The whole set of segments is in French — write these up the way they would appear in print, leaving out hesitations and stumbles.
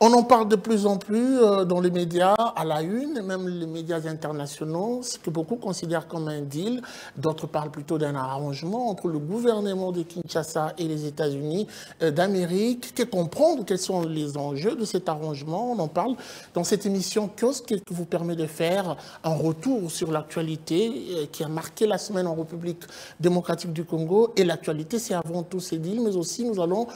On en parle de plus en plus dans les médias, à la une, et même les médias internationaux, ce que beaucoup considèrent comme un deal. D'autres parlent plutôt d'un arrangement entre le gouvernement de Kinshasa et les États-Unis d'Amérique. Que comprendre quels sont les enjeux de cet arrangement? On en parle dans cette émission Kiosque qui vous permet de faire un retour sur l'actualité qui a marqué la semaine en République démocratique du Congo. Et l'actualité, c'est avant tout ces deals, mais aussi nous allons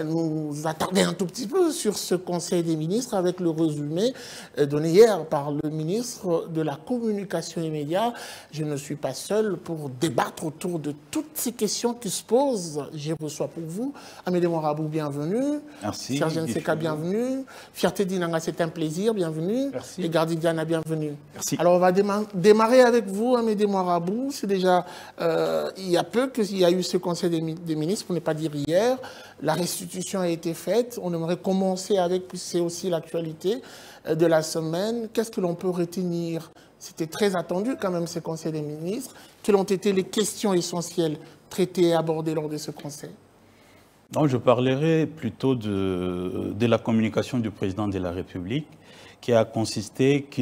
nous attarder un tout petit peu sur ce Conseil des ministres avec le résumé donné hier par le ministre de la Communication et Médias. Je ne suis pas seul pour débattre autour de toutes ces questions qui se posent. Je reçois pour vous Amédée Moirabou, bienvenue. Merci. Serge Nseka, bienvenue. Fierté Dinanga, c'est un plaisir, bienvenue. Merci. Et Gardi Diana, bienvenue. Merci. Alors on va démarrer avec vous, Amédée Moirabou. C'est déjà, il y a peu qu'il y a eu ce Conseil des ministres, pour ne pas dire hier. La restitution a été faite. On aimerait commencer avec, c'est aussi l'actualité de la semaine. Qu'est-ce que l'on peut retenir? C'était très attendu quand même ce Conseil des ministres. Quelles ont été les questions essentielles traitées et abordées lors de ce Conseil? Non, je parlerai plutôt de la communication du président de la République qui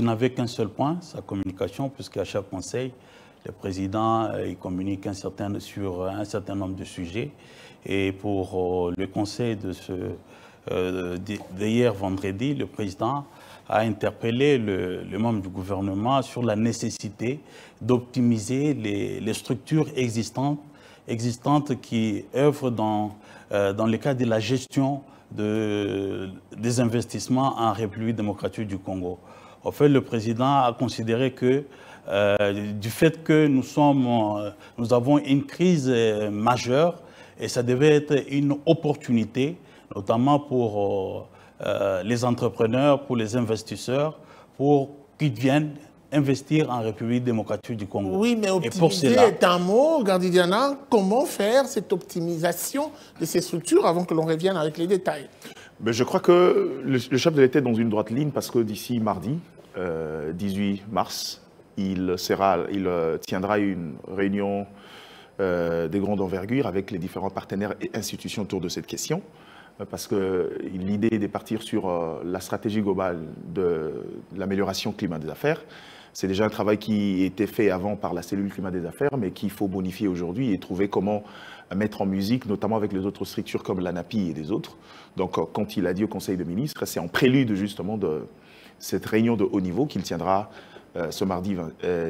n'avait qu'un seul point, sa communication, puisqu'à chaque Conseil, le président il communique sur un certain nombre de sujets. Et pour le Conseil d'hier vendredi, le président a interpellé le membre du gouvernement sur la nécessité d'optimiser les structures existantes qui œuvrent dans le cadre de la gestion des investissements en République démocratique du Congo. En fait, le président a considéré que du fait que nous avons une crise majeure, et ça devait être une opportunité, notamment pour les entrepreneurs, pour les investisseurs, pour qu'ils viennent investir en République démocratique du Congo. Oui, mais optimiser est un mot, Gardi Diana. Comment faire cette optimisation de ces structures avant que l'on revienne avec les détails? Mais je crois que le chef de l'État est dans une droite ligne parce que d'ici mardi, 18 mars, il tiendra une réunion de grande envergure avec les différents partenaires et institutions autour de cette question. Parce que l'idée est de partir sur la stratégie globale de l'amélioration climat des affaires. C'est déjà un travail qui était fait avant par la cellule climat des affaires, mais qu'il faut bonifier aujourd'hui et trouver comment mettre en musique, notamment avec les autres structures comme l'ANAPI et des autres. Donc, quand il a dit au Conseil des ministres, c'est en prélude justement de cette réunion de haut niveau qu'il tiendra ce mardi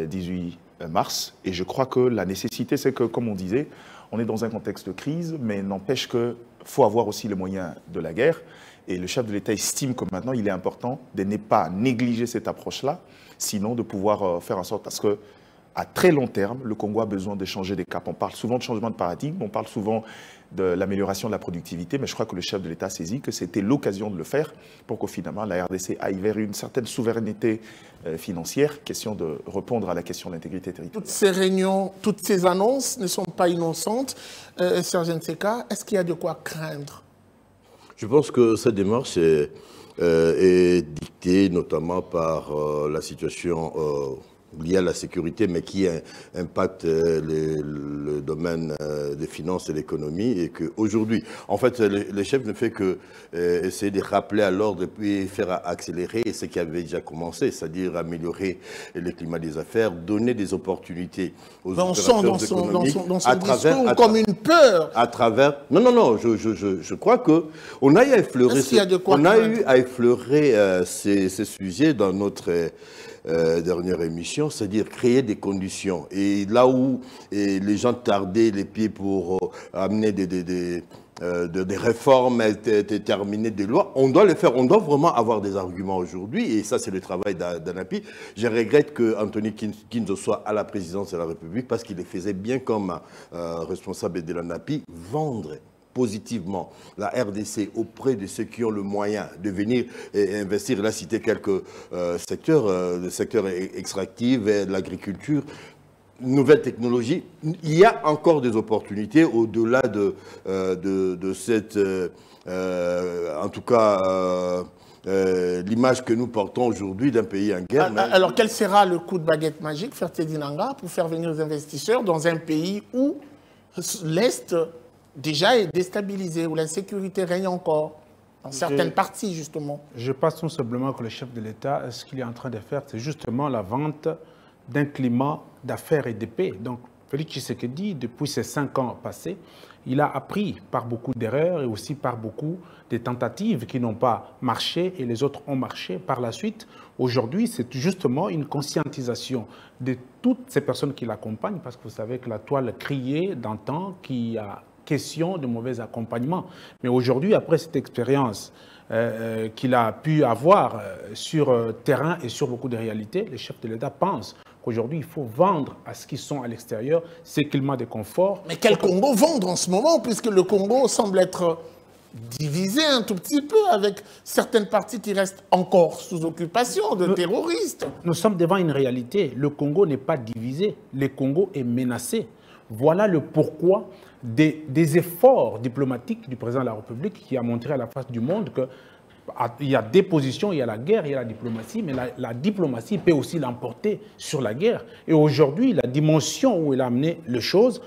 18 mars. Et je crois que la nécessité, c'est que, comme on disait, on est dans un contexte de crise, mais n'empêche qu'il faut avoir aussi les moyens de la guerre. Et le chef de l'État estime que maintenant, il est important de ne pas négliger cette approche-là, sinon de pouvoir faire en sorte, parce que à très long terme, le Congo a besoin de changer des caps. On parle souvent de changement de paradigme, on parle souvent de l'amélioration de la productivité, mais je crois que le chef de l'État saisit que c'était l'occasion de le faire pour que finalement la RDC aille vers une certaine souveraineté financière, question de répondre à la question de l'intégrité territoriale. Toutes ces réunions, toutes ces annonces ne sont pas innocentes. Serge Nseka, est-ce qu'il y a de quoi craindre? Je pense que cette démarche est dictée notamment par la situation liée à la sécurité, mais qui impacte le domaine des finances et l'économie, et qu'aujourd'hui, en fait, le chef ne fait que essayer de rappeler à l'ordre et puis faire accélérer ce qui avait déjà commencé, c'est-à-dire améliorer le climat des affaires, donner des opportunités aux opérateurs économiques dans son discours comme une peur. À travers... Non, je crois qu'on a eu à effleurer, ces sujets dans notre dernière émission, c'est-à-dire créer des conditions. Et là où les gens tardaient les pieds pour amener des réformes déterminées, des lois, on doit les faire. On doit vraiment avoir des arguments aujourd'hui, et ça c'est le travail d'ANAPI. Je regrette que Anthony Kinzo soit à la présidence de la République, parce qu'il le faisait bien comme responsable de l'ANAPI, vendre positivement la RDC auprès de ceux qui ont le moyen de venir et investir. Là, citer quelques secteurs, le secteur extractif, de l'agriculture, nouvelles technologies. Il y a encore des opportunités au-delà de cette, en tout cas, l'image que nous portons aujourd'hui d'un pays en guerre. Alors, quel sera le coup de baguette magique, Ferté Dinanga, pour faire venir les investisseurs dans un pays où l'Est déjà est déstabilisé, où l'insécurité règne encore? dans certaines parties, justement. Je pense tout simplement que le chef de l'État, ce qu'il est en train de faire, c'est justement la vente d'un climat d'affaires et de paix. Donc, Félix Tshisekedi, depuis ces 5 ans passés, il a appris par beaucoup d'erreurs et aussi par beaucoup de tentatives qui n'ont pas marché et les autres ont marché par la suite. Aujourd'hui, c'est justement une conscientisation de toutes ces personnes qui l'accompagnent, parce que vous savez que la toile criait d'antan qu'il y a question de mauvais accompagnement. Mais aujourd'hui, après cette expérience qu'il a pu avoir sur terrain et sur beaucoup de réalités, le chef de l'État pense qu'aujourd'hui, il faut vendre à ceux qui sont à l'extérieur ces climats de confort. Mais quel Congo vendre en ce moment, puisque le Congo semble être divisé un tout petit peu avec certaines parties qui restent encore sous occupation de terroristes. Nous sommes devant une réalité. Le Congo n'est pas divisé. Le Congo est menacé. Voilà le pourquoi des efforts diplomatiques du président de la République qui a montré à la face du monde qu'il y a des positions, il y a la guerre, il y a la diplomatie, mais la diplomatie peut aussi l'emporter sur la guerre. Et aujourd'hui, la dimension où il a amené les choses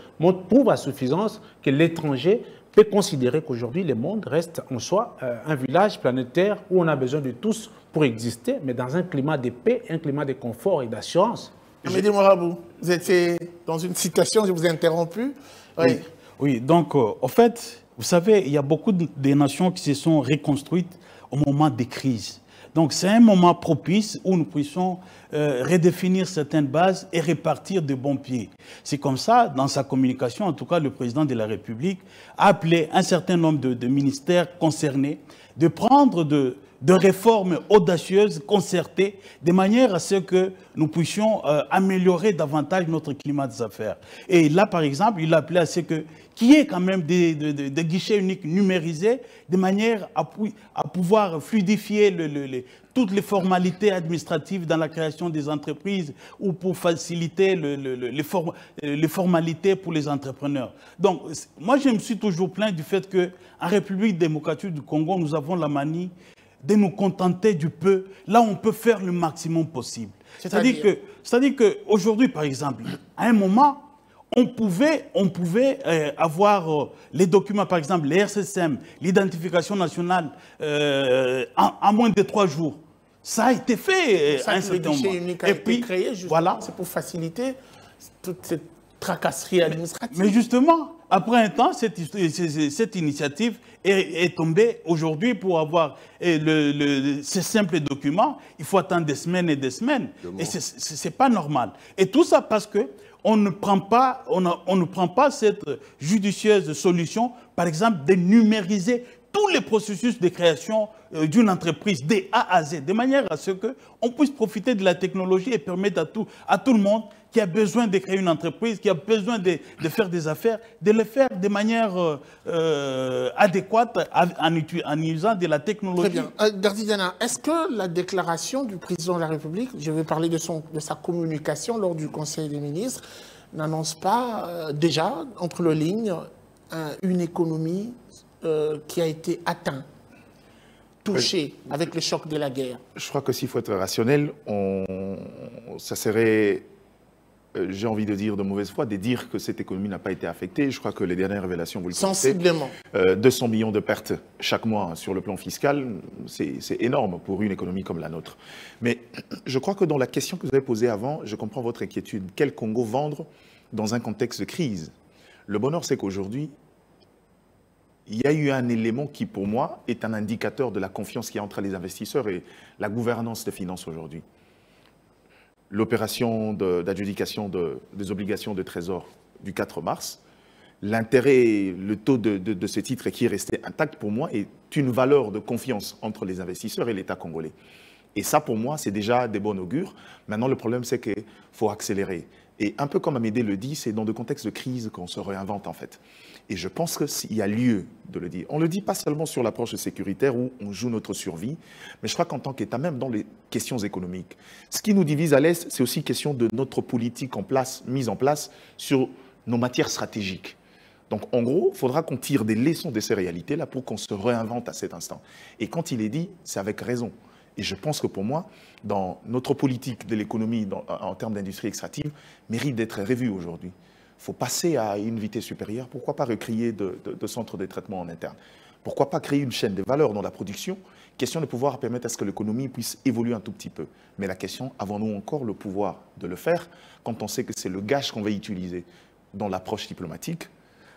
prouve à suffisance que l'étranger peut considérer qu'aujourd'hui, le monde reste en soi un village planétaire où on a besoin de tous pour exister, mais dans un climat de paix, un climat de confort et d'assurance. Amédée Morabou, vous étiez dans une situation, je vous ai interrompu. Oui. Oui, donc, en fait, vous savez, il y a beaucoup de nations qui se sont reconstruites au moment des crises. Donc, c'est un moment propice où nous puissions redéfinir certaines bases et repartir de bons pieds. C'est comme ça, dans sa communication, en tout cas, le président de la République a appelé un certain nombre de ministères concernés de prendre de réformes audacieuses, concertées, de manière à ce que nous puissions améliorer davantage notre climat des affaires. Et là, par exemple, il a appelé à ce qu'il y ait quand même des guichets uniques numérisés, de manière à pouvoir fluidifier toutes les formalités administratives dans la création des entreprises ou pour faciliter les formalités pour les entrepreneurs. Donc, moi, je me suis toujours plaint du fait qu'en République démocratique du Congo, nous avons la manie de nous contenter du peu, là où on peut faire le maximum possible. C'est-à-dire qu'aujourd'hui, par exemple, à un moment, on pouvait avoir les documents, par exemple, les RCSM, l'identification nationale, en moins de 3 jours. Ça a été fait à un certain moment. Et puis, créé, voilà, c'est pour faciliter toute cette tracasserie administrative. Mais justement, après un temps, cette initiative est tombée aujourd'hui pour avoir ces simples documents. Il faut attendre des semaines et des semaines. Et ce n'est pas normal. Et tout ça parce qu'on ne prend pas cette judicieuse solution, par exemple, de numériser tous les processus de création d'une entreprise de A à Z, de manière à ce qu'on puisse profiter de la technologie et permettre à tout le monde qui a besoin de créer une entreprise, qui a besoin de faire des affaires, de le faire de manière adéquate en usant de la technologie. Très bien. Gardidiana, est-ce que la déclaration du président de la République, je vais parler de sa communication lors du Conseil des ministres, n'annonce pas déjà, entre les lignes, une économie qui a été atteinte, touchée avec le choc de la guerre? Je crois que s'il faut être rationnel, ça serait, j'ai envie de dire de mauvaise foi, de dire que cette économie n'a pas été affectée. Je crois que les dernières révélations, vous le connaissez, sensiblement. 200 millions de pertes chaque mois sur le plan fiscal, c'est énorme pour une économie comme la nôtre. Mais je crois que dans la question que vous avez posée avant, je comprends votre inquiétude. Quel Congo vendre dans un contexte de crise? Le bonheur, c'est qu'aujourd'hui, il y a eu un élément qui, pour moi, est un indicateur de la confiance qu'il y a entre les investisseurs et la gouvernance des finances aujourd'hui. L'opération d'adjudication des obligations de trésor du 4 mars, l'intérêt, le taux de ce titre qui est resté intact, pour moi, est une valeur de confiance entre les investisseurs et l'État congolais. Et ça, pour moi, c'est déjà des bons augures. Maintenant, le problème, c'est qu'il faut accélérer. Et un peu comme Amédée le dit, c'est dans des contextes de crise qu'on se réinvente, en fait. Et je pense qu'il y a lieu de le dire. On ne le dit pas seulement sur l'approche sécuritaire où on joue notre survie, mais je crois qu'en tant qu'État, même dans les questions économiques, ce qui nous divise à l'Est, c'est aussi question de notre politique mise en place sur nos matières stratégiques. Donc, en gros, il faudra qu'on tire des leçons de ces réalités-là pour qu'on se réinvente à cet instant. Et quand il est dit, c'est avec raison. Et je pense que pour moi, dans notre politique de l'économie en termes d'industrie extractive, mérite d'être revue aujourd'hui. Il faut passer à une vitesse supérieure. Pourquoi pas recréer de centres de traitement en interne? Pourquoi pas créer une chaîne de valeur dans la production? Question de pouvoir permettre à ce que l'économie puisse évoluer un tout petit peu. Mais la question, avons-nous encore le pouvoir de le faire quand on sait que c'est le gage qu'on va utiliser dans l'approche diplomatique?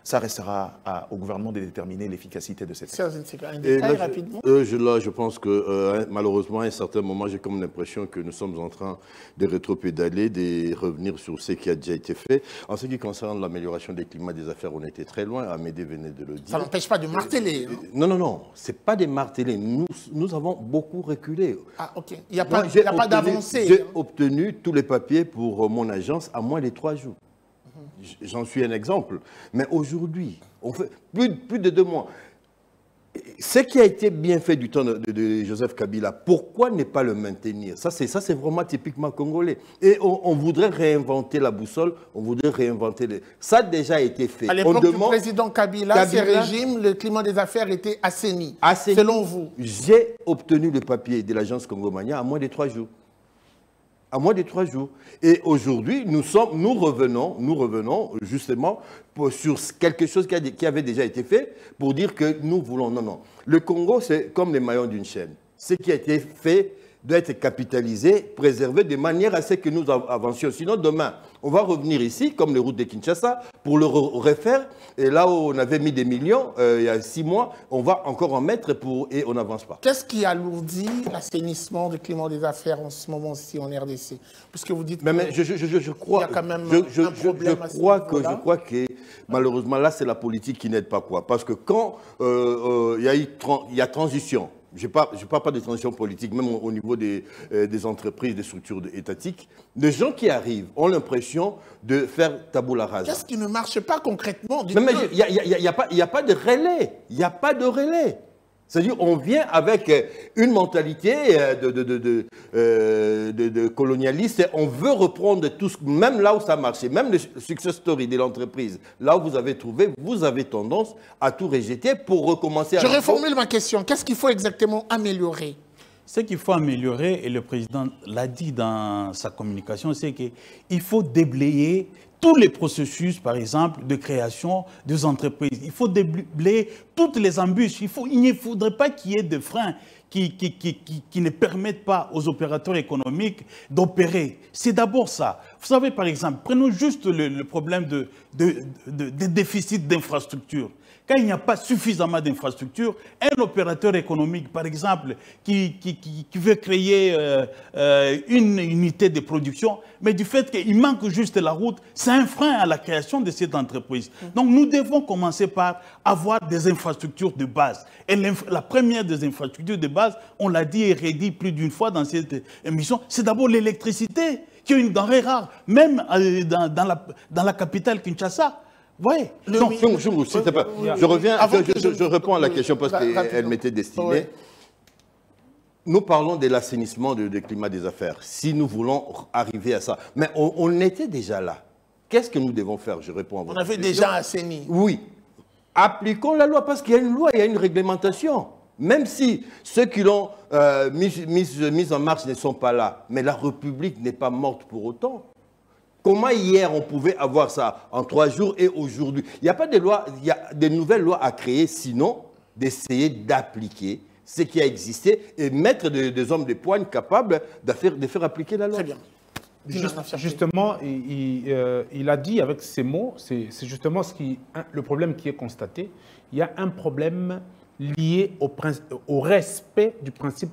Ça restera au gouvernement de déterminer l'efficacité de cette action. Un détail rapidement. Je pense que malheureusement, à un certain moment, j'ai comme l'impression que nous sommes en train de rétropédaler, de revenir sur ce qui a déjà été fait. En ce qui concerne l'amélioration des climats des affaires, on était très loin. Amédée venait de le dire. Ça n'empêche pas de marteler. Non. Ce n'est pas de marteler. Nous avons beaucoup reculé. Ah, ok. Il n'y a pas d'avancée. J'ai obtenu tous les papiers pour mon agence à moins de 3 jours. J'en suis un exemple. Mais aujourd'hui, on fait plus de 2 mois. Ce qui a été bien fait du temps de Joseph Kabila, pourquoi ne pas le maintenir? Ça, c'est vraiment typiquement congolais. Et on voudrait réinventer la boussole, on voudrait réinventer les... Ça a déjà été fait. À l'époque du président Kabila, ces régimes, le climat des affaires était assaini. Selon vous? J'ai obtenu le papier de l'agence Congo-Mania à moins de 3 jours. À moins de 3 jours. Et aujourd'hui, nous revenons justement sur quelque chose qui avait déjà été fait pour dire que nous voulons... Non. Le Congo, c'est comme les maillons d'une chaîne. Ce qui a été fait doit être capitalisé, préservé de manière à ce que nous avancions. Sinon, demain, on va revenir ici, comme les routes de Kinshasa, pour le refaire. Et là où on avait mis des millions, il y a 6 mois, on va encore en mettre et on n'avance pas. Qu'est-ce qui alourdit l'assainissement du climat des affaires en ce moment-ci en RDC? Puisque vous dites je crois, qu'il y a quand même un problème je crois que malheureusement, là, c'est la politique qui n'aide pas quoi. Parce que quand il y a transition, je ne parle pas de transition politique, même au niveau des entreprises, des structures étatiques. Les gens qui arrivent ont l'impression de faire tabula rasa. Qu'est-ce qui ne marche pas concrètement? Mais il n'y a pas de relais. Il n'y a pas de relais. C'est-à-dire on vient avec une mentalité de colonialiste. On veut reprendre tout, même là où ça marchait, même le success story de l'entreprise. Là où vous avez trouvé, vous avez tendance à tout rejeter pour recommencer à... Je reformule ma question. Qu'est-ce qu'il faut exactement améliorer? Ce qu'il faut améliorer, et le président l'a dit dans sa communication, c'est qu'il faut déblayer tous les processus, par exemple, de création des entreprises. Il faut déblayer toutes les embûches. Il ne faudrait pas qu'il y ait de freins qui ne permettent pas aux opérateurs économiques d'opérer. C'est d'abord ça. Vous savez, par exemple, prenons juste le problème de déficit d'infrastructures. Quand il n'y a pas suffisamment d'infrastructures, un opérateur économique, par exemple, qui veut créer une unité de production, mais du fait qu'il manque juste la route, c'est un frein à la création de cette entreprise. Donc nous devons commencer par avoir des infrastructures de base. Et la première des infrastructures de base, on l'a dit et redit plus d'une fois dans cette émission, c'est d'abord l'électricité, qui est une denrée rare, même dans la capitale Kinshasa. Oui. Je réponds à la question parce qu'elle m'était destinée. Oui. Nous parlons de l'assainissement du climat des affaires, si nous voulons arriver à ça. Mais on était déjà là. Qu'est-ce que nous devons faire? Je réponds à votre question. On avait déjà assaini. Oui. Appliquons la loi parce qu'il y a une loi, il y a une réglementation. Même si ceux qui l'ont mise en marche ne sont pas là. Mais la République n'est pas morte pour autant. Comment hier on pouvait avoir ça en 3 jours et aujourd'hui? Il n'y a pas de loi, il y a des nouvelles lois à créer, sinon d'essayer d'appliquer ce qui a existé et mettre des hommes de poigne capables de faire appliquer la loi. Très bien. Justement, il a dit avec ces mots, c'est justement le problème qui est constaté. Il y a un problème lié au respect du principe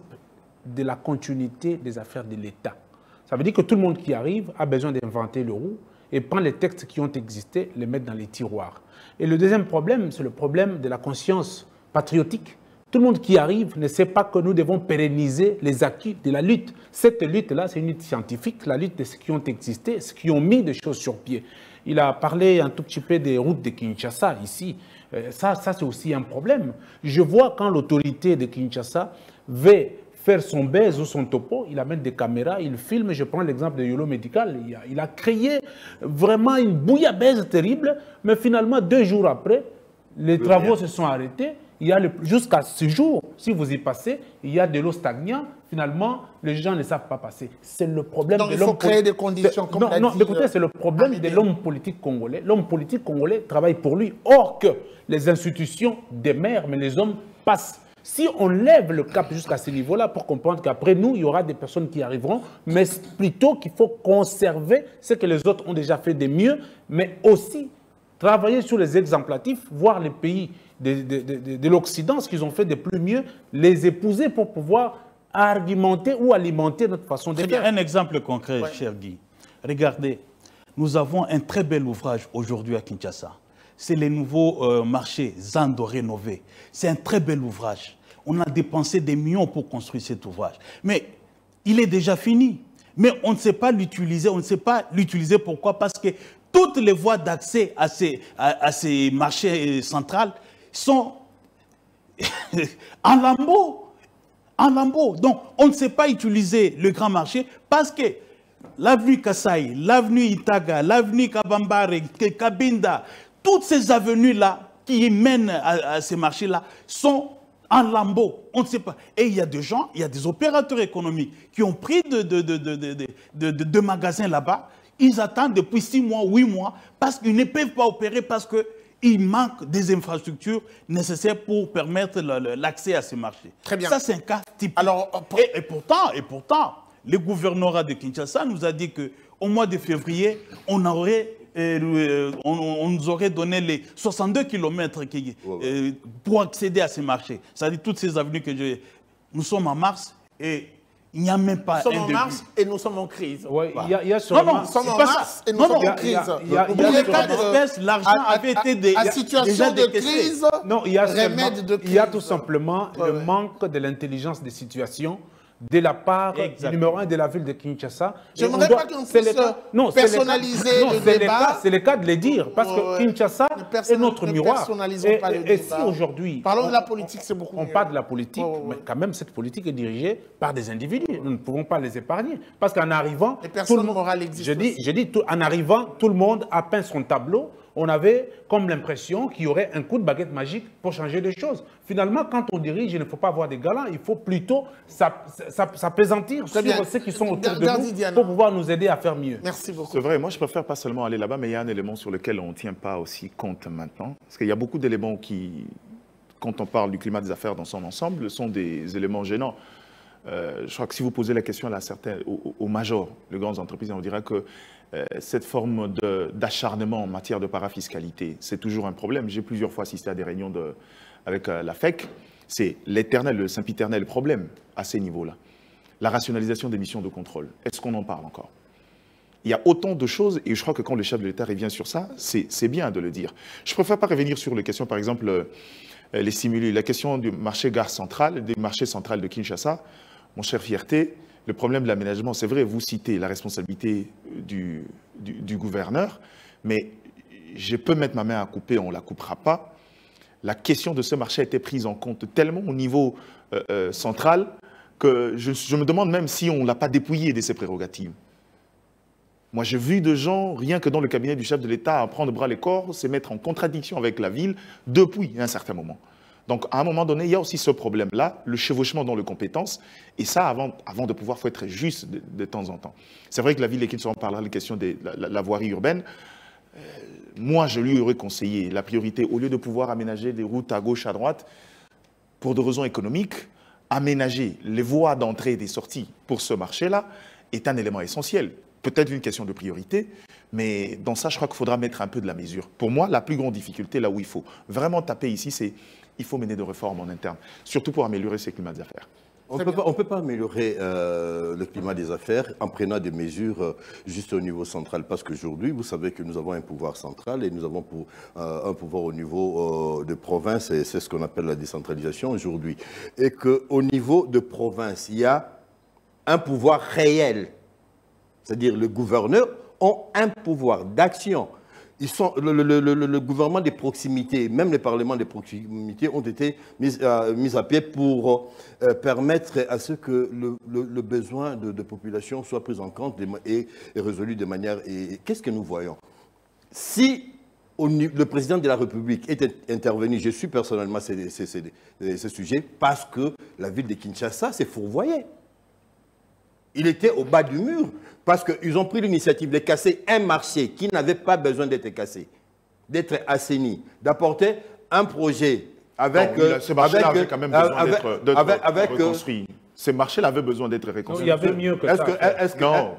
de la continuité des affaires de l'État. Ça veut dire que tout le monde qui arrive a besoin d'inventer le roue et prend les textes qui ont existé, les mettre dans les tiroirs. Et le deuxième problème, c'est le problème de la conscience patriotique. Tout le monde qui arrive ne sait pas que nous devons pérenniser les acquis de la lutte. Cette lutte-là, c'est une lutte scientifique, la lutte de ceux qui ont existé, ceux qui ont mis des choses sur pied. Il a parlé un tout petit peu des routes de Kinshasa ici. Ça c'est aussi un problème. Je vois quand l'autorité de Kinshasa veut faire son baise ou son topo, il amène des caméras, il filme. Je prends l'exemple de Yolo Médical. Il a créé vraiment une bouillabaisse terrible, mais finalement, 2 jours après, les travaux se sont arrêtés. jusqu'à ce jour, si vous y passez, il y a de l'eau stagnante. Finalement, les gens ne savent pas passer. C'est le problème Donc de il faut l'homme créer des conditions comme l'a dit, écoutez, c'est le problème de l'homme politique congolais. L'homme politique congolais travaille pour lui. Or que les institutions demeurent, mais les hommes passent. Si on lève le cap jusqu'à ce niveau-là pour comprendre qu'après nous, il y aura des personnes qui arriveront, mais plutôt qu'il faut conserver ce que les autres ont déjà fait de mieux, mais aussi travailler sur les exemplatifs, voir les pays de l'Occident, ce qu'ils ont fait de plus mieux, les épouser pour pouvoir argumenter ou alimenter notre façon de faire. Un exemple concret, cher Guy. Regardez, nous avons un très bel ouvrage aujourd'hui à Kinshasa. C'est les nouveaux marchés Zando rénovés. C'est un très bel ouvrage. On a dépensé des millions pour construire cet ouvrage. Mais il est déjà fini. Mais on ne sait pas l'utiliser. On ne sait pas l'utiliser. Pourquoi? Parce que toutes les voies d'accès à ces marchés centrales sont en lambeaux. En lambeaux. Donc, on ne sait pas utiliser le grand marché parce que l'avenue Kasaï, l'avenue Itaga, l'avenue Kabambare, Kabinda, toutes ces avenues-là qui mènent à ces marchés-là sont en lambeaux. On ne sait pas. Et il y a des gens, il y a des opérateurs économiques qui ont pris de magasins là-bas. Ils attendent depuis 6 mois, 8 mois, parce qu'ils ne peuvent pas opérer, parce qu'il manque des infrastructures nécessaires pour permettre l'accès à ces marchés. Très bien. Ça, c'est un cas typique. Alors, et pourtant, le gouvernorat de Kinshasa nous a dit qu'au mois de février, on nous aurait donné les 62 km pour accéder à ces marchés. C'est-à-dire toutes ces avenues nous sommes en mars et il n'y a même pas nous sommes en mars et nous sommes en crise. Ouais, il y a sûrement... Nous sommes en mars et nous sommes en crise. L'argent avait été à situation de crise, non, il y a tout simplement le manque de l'intelligence des situations de la part du numéro 1 de la ville de Kinshasa. Je n'aimerais pas qu'on puisse personnaliser le débat. C'est le cas de le dire, parce que Kinshasa est notre miroir. Et si aujourd'hui... Parlons de la politique, c'est beaucoup mieux. On parle de la politique, mais quand même, cette politique est dirigée par des individus. Nous ne pouvons pas les épargner. Parce qu'en arrivant... Les personnes morales existent. Je dis, en arrivant, tout le monde a peint son tableau. On avait comme l'impression qu'il y aurait un coup de baguette magique pour changer les choses. Finalement, quand on dirige, il ne faut pas avoir des galants, il faut plutôt s'apaisantir sur ceux qui sont autour de nous pour pouvoir nous aider à faire mieux. Merci beaucoup. C'est vrai, moi je préfère pas seulement aller là-bas, mais il y a un élément sur lequel on ne tient pas aussi compte maintenant. Parce qu'il y a beaucoup d'éléments qui, quand on parle du climat des affaires dans son ensemble, sont des éléments gênants. Je crois que si vous posez la question à aux majors, les grandes entreprises, on dirait que cette forme d'acharnement en matière de parafiscalité, c'est toujours un problème. J'ai plusieurs fois assisté à des réunions avec la FEC. C'est l'éternel, le sempiternel problème à ces niveaux-là. La rationalisation des missions de contrôle. Est-ce qu'on en parle encore? Il y a autant de choses, et je crois que quand le chef de l'État revient sur ça, c'est bien de le dire. Je ne préfère pas revenir sur les questions, par exemple, les stimuli. La question du marché gare centrale, des marchés centrales de Kinshasa, mon cher Fierté, le problème de l'aménagement, c'est vrai, vous citez la responsabilité du gouverneur, mais je peux mettre ma main à couper, on ne la coupera pas. La question de ce marché a été prise en compte tellement au niveau central que je me demande même si on ne l'a pas dépouillé de ses prérogatives. Moi, j'ai vu de gens, rien que dans le cabinet du chef de l'État, prendre bras les corps, se mettre en contradiction avec la ville depuis un certain moment. Donc, à un moment donné, il y a aussi ce problème-là, le chevauchement dans les compétences. Et ça, avant de pouvoir, il faut être juste de temps en temps. C'est vrai que la ville de Kinshasa, on parlera de la question de la voirie urbaine. Moi, je lui aurais conseillé la priorité, au lieu de pouvoir aménager des routes à gauche, à droite, pour des raisons économiques, aménager les voies d'entrée et des sorties pour ce marché-là est un élément essentiel. Peut-être une question de priorité, mais dans ça, je crois qu'il faudra mettre un peu de la mesure. Pour moi, la plus grande difficulté, là où il faut vraiment taper ici, c'est qu'il faut mener des réformes en interne, surtout pour améliorer ces climats des affaires. On ne peut pas améliorer le climat des affaires en prenant des mesures juste au niveau central. Parce qu'aujourd'hui, vous savez que nous avons un pouvoir central et nous avons un pouvoir au niveau de province, et c'est ce qu'on appelle la décentralisation aujourd'hui. Et qu'au niveau de province, il y a un pouvoir réel. C'est-à-dire le gouverneur a un pouvoir d'action. Le gouvernement des proximités, même les parlements des proximités ont été mis à pied pour permettre à ce que le besoin de population soit pris en compte et résolu de manière... Et qu'est-ce que nous voyons? Si le président de la République est intervenu, je suis personnellement ce sujet, parce que la ville de Kinshasa s'est fourvoyée. Il était au bas du mur, parce qu'ils ont pris l'initiative de casser un marché qui n'avait pas besoin d'être cassé, d'être assaini, d'apporter un projet avec... ce marché-là avait quand même besoin d'être reconstruit. Ces marchés-là avaient bein d'être reconstruits. Il y avait mieux que ça.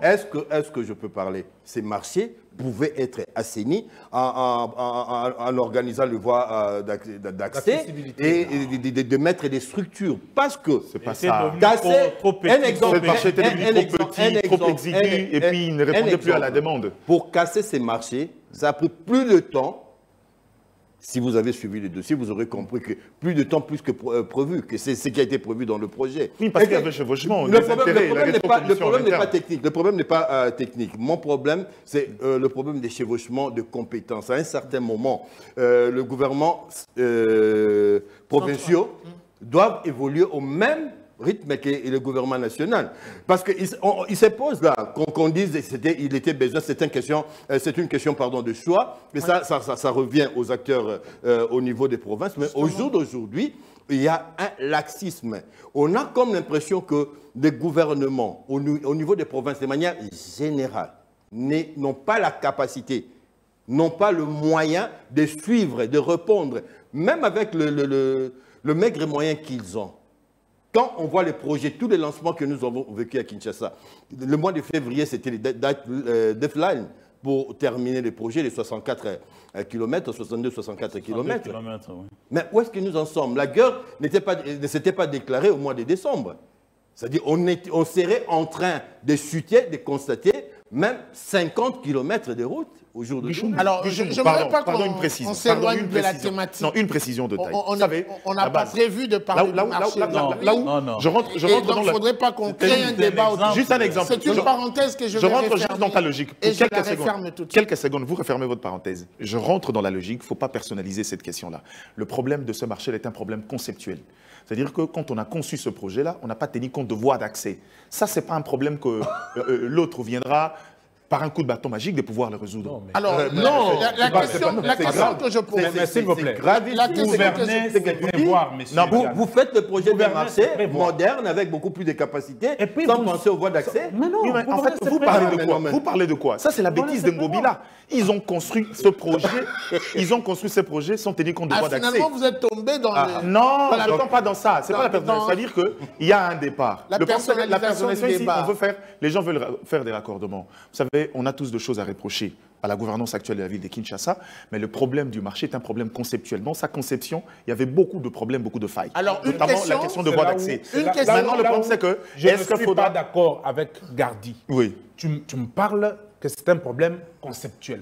Est-ce que je peux parler? Ces marchés pouvaient être assainis en organisant les voies d'accès et de mettre des structures. Parce que c'est pas ça. Un exemple. Ce marché était devenu trop petit, trop exigu, et puis il ne répondait plus à la demande. Pour casser ces marchés, ça a pris plus de temps. Si vous avez suivi le dossier, vous aurez compris que plus de temps plus que prévu, que c'est ce qui a été prévu dans le projet. Oui, parce qu'il y avait chevauchement. Le problème n'est pas technique. Le problème n'est pas technique. Mon problème, c'est le problème des chevauchements de compétences. À un certain moment, le gouvernement provinciaux doivent évoluer au même rythme que le gouvernement national. Parce qu'il se pose là, qu'on dise qu'il était besoin, c'est une question de choix, mais ça revient aux acteurs au niveau des provinces. Mais au jour d'aujourd'hui, il y a un laxisme. On a comme l'impression que les gouvernements, au niveau des provinces, de manière générale, n'ont pas la capacité, n'ont pas le moyen de suivre, de répondre, même avec le maigre moyen qu'ils ont. Quand on voit les projets, tous les lancements que nous avons vécu à Kinshasa, le mois de février, c'était les deadlines pour terminer les projets, les 64 km, 62-64 km. Oui. Mais où est-ce que nous en sommes? La guerre ne s'était pas déclarée au mois de décembre. C'est-à-dire on serait en train de chuter, de constater même 50 km de route au jour d'aujourd'hui. Alors, je ne voudrais pas qu'on s'éloigne de la thématique. Non, une précision de taille. On n'a pas prévu de parler du marché. Je rentre dans il ne faudrait pas qu'on crée un débat autour. Juste un exemple. C'est une parenthèse que je vais refermer. Je rentre juste dans ta logique. Et je la referme tout de suite. Quelques secondes, vous refermez votre parenthèse. Je rentre dans la logique, il ne faut pas personnaliser cette question-là. Le problème de ce marché est un problème conceptuel. C'est-à-dire que quand on a conçu ce projet-là, on n'a pas tenu compte de voies d'accès. Ça, ce n'est pas un problème que l'autre viendra par un coup de bâton magique de pouvoir le résoudre. Non, alors, la question que je pose, s'il vous plaît, vous faites le projet de marché moderne avec beaucoup plus de capacités sans penser aux voies d'accès. Mais non, en fait, vous parlez de quoi? Vous parlez de quoi? Ça, c'est la bêtise de Ngobila. Ils ont construit ce projet sans tenir compte de voies d'accès. Finalement, vous êtes tombé dans le... Non, je ne tombe pas dans ça. C'est pas la personnalisation. C'est-à-dire qu'il y a un départ. La personnalisation ici, les gens veulent faire des raccordements. Vous savez, on a tous de choses à reprocher à la gouvernance actuelle de la ville de Kinshasa, mais le problème du marché est un problème conceptuel. Dans sa conception, il y a beaucoup de problèmes, beaucoup de failles. Alors, notamment la question de voie d'accès. Maintenant, le problème, c'est que... Je ne suis pas d'accord avec Gardi. Oui. Tu me parles que c'est un problème conceptuel.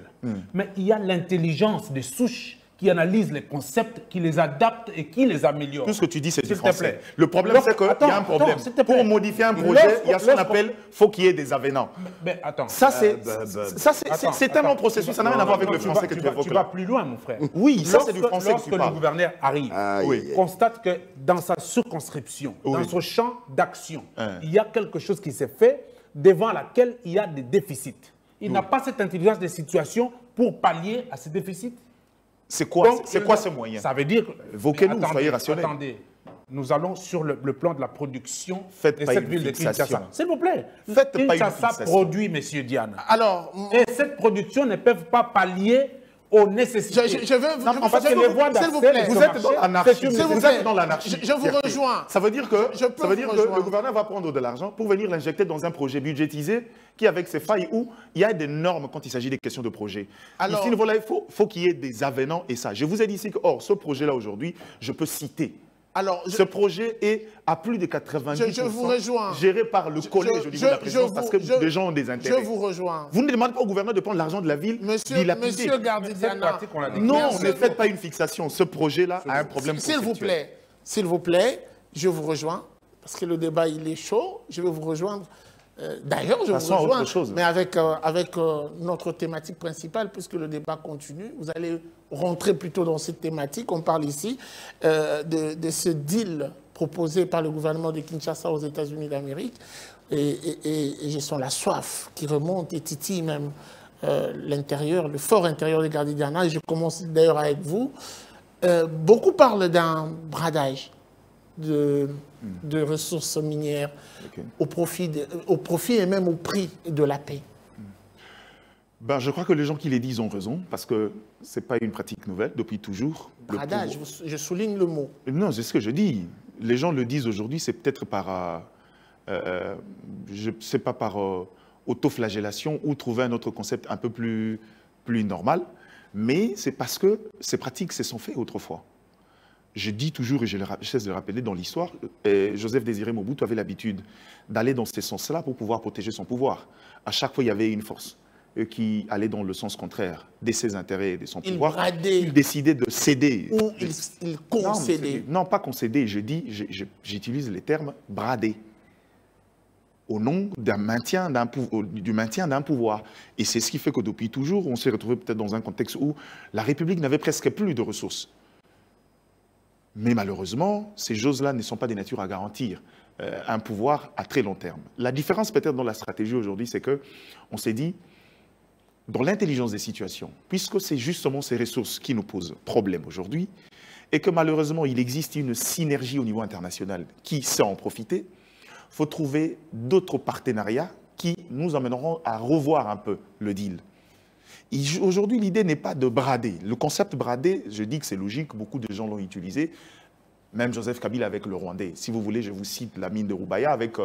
Mais il y a l'intelligence des souches qui analyse les concepts, qui les adapte et qui les améliore. Tout ce que tu dis, c'est du français. Le problème, c'est qu'il y a un problème. Pour modifier un projet, il y a ce qu'on appelle, faut qu'il y ait des avenants. Mais attends. Ça, c'est un long processus, ça n'a rien à voir avec le français que tu évoques. Tu vas plus loin, mon frère. Oui, ça, c'est du français que tu parles. Lorsque le gouverneur arrive, constate que dans sa circonscription, dans son champ d'action, il y a quelque chose qui s'est fait devant laquelle il y a des déficits. Il n'a pas cette intelligence des situations pour pallier à ces déficits. C'est quoi ce moyen? Ça veut dire... Évoquez-nous, soyez rationnels. Attendez, nous allons sur le plan de la production de cette ville de Kinshasa. S'il vous plaît. Kinshasa produit, messieurs Diana. Alors, et cette production ne peut pas pallier aux nécessités. S'il vous plaît. Vous êtes dans l'anarchie. Vous êtes dans l'anarchie. Je vous rejoins. Ça veut dire que le gouvernement va prendre de l'argent pour venir l'injecter dans un projet budgétisé qui, avec ses failles, où il y a des normes quand il s'agit des questions de projet. Alors, ici, il faut qu'il y ait des avenants et ça. Je vous ai dit ici que, ce projet-là aujourd'hui, je peux citer. Alors, ce projet est à plus de 90% géré par le collège au niveau de la présidence parce que les gens ont des intérêts. Je vous rejoins. Vous ne demandez pas au gouverneur de prendre l'argent de la ville. Monsieur Gardidiana. Non, ne faites pas une fixation. Ce projet-là a un problème conceptuel. S'il vous plaît, je vous rejoins parce que le débat, il est chaud. Je vais vous rejoindre. D'ailleurs, je vous rejoins, mais avec notre thématique principale, puisque le débat continue, vous allez rentrer plutôt dans cette thématique. On parle ici de ce deal proposé par le gouvernement de Kinshasa aux États-Unis d'Amérique. Et je sens la soif qui remonte et titille même l'intérieur, le fort intérieur des Gardidiana, et je commence d'ailleurs avec vous. Beaucoup parlent d'un bradage de ressources minières au profit et même au prix de la paix. Ben, je crois que les gens qui les disent ont raison, parce que ce n'est pas une pratique nouvelle depuis toujours. Bradage, je souligne le mot. Non, c'est ce que je dis. Les gens le disent aujourd'hui, c'est peut-être par, je sais pas, par autoflagellation ou trouver un autre concept un peu plus normal, mais c'est parce que ces pratiques se sont faites autrefois. Je dis toujours, et je cesse de le rappeler dans l'histoire, Joseph Désiré Mobutu avait l'habitude d'aller dans ce sens-là pour pouvoir protéger son pouvoir. À chaque fois, il y avait une force qui allait dans le sens contraire de ses intérêts et de son pouvoir. Il décidait de céder. Ou il concédait. Non, pas concéder, j'utilise les termes brader, au nom du maintien d'un pouvoir. Et c'est ce qui fait que depuis toujours, on s'est retrouvé peut-être dans un contexte où la République n'avait presque plus de ressources. Mais malheureusement, ces choses-là ne sont pas des natures à garantir un pouvoir à très long terme. La différence peut-être dans la stratégie aujourd'hui, c'est qu'on s'est dit, dans l'intelligence des situations, puisque c'est justement ces ressources qui nous posent problème aujourd'hui, et que malheureusement, il existe une synergie au niveau international qui sait en profiter, il faut trouver d'autres partenariats qui nous amèneront à revoir un peu le deal. Aujourd'hui, l'idée n'est pas de brader. Le concept brader, je dis que c'est logique, beaucoup de gens l'ont utilisé. Même Joseph Kabila avec le Rwandais. Si vous voulez, je vous cite la mine de Rubaya avec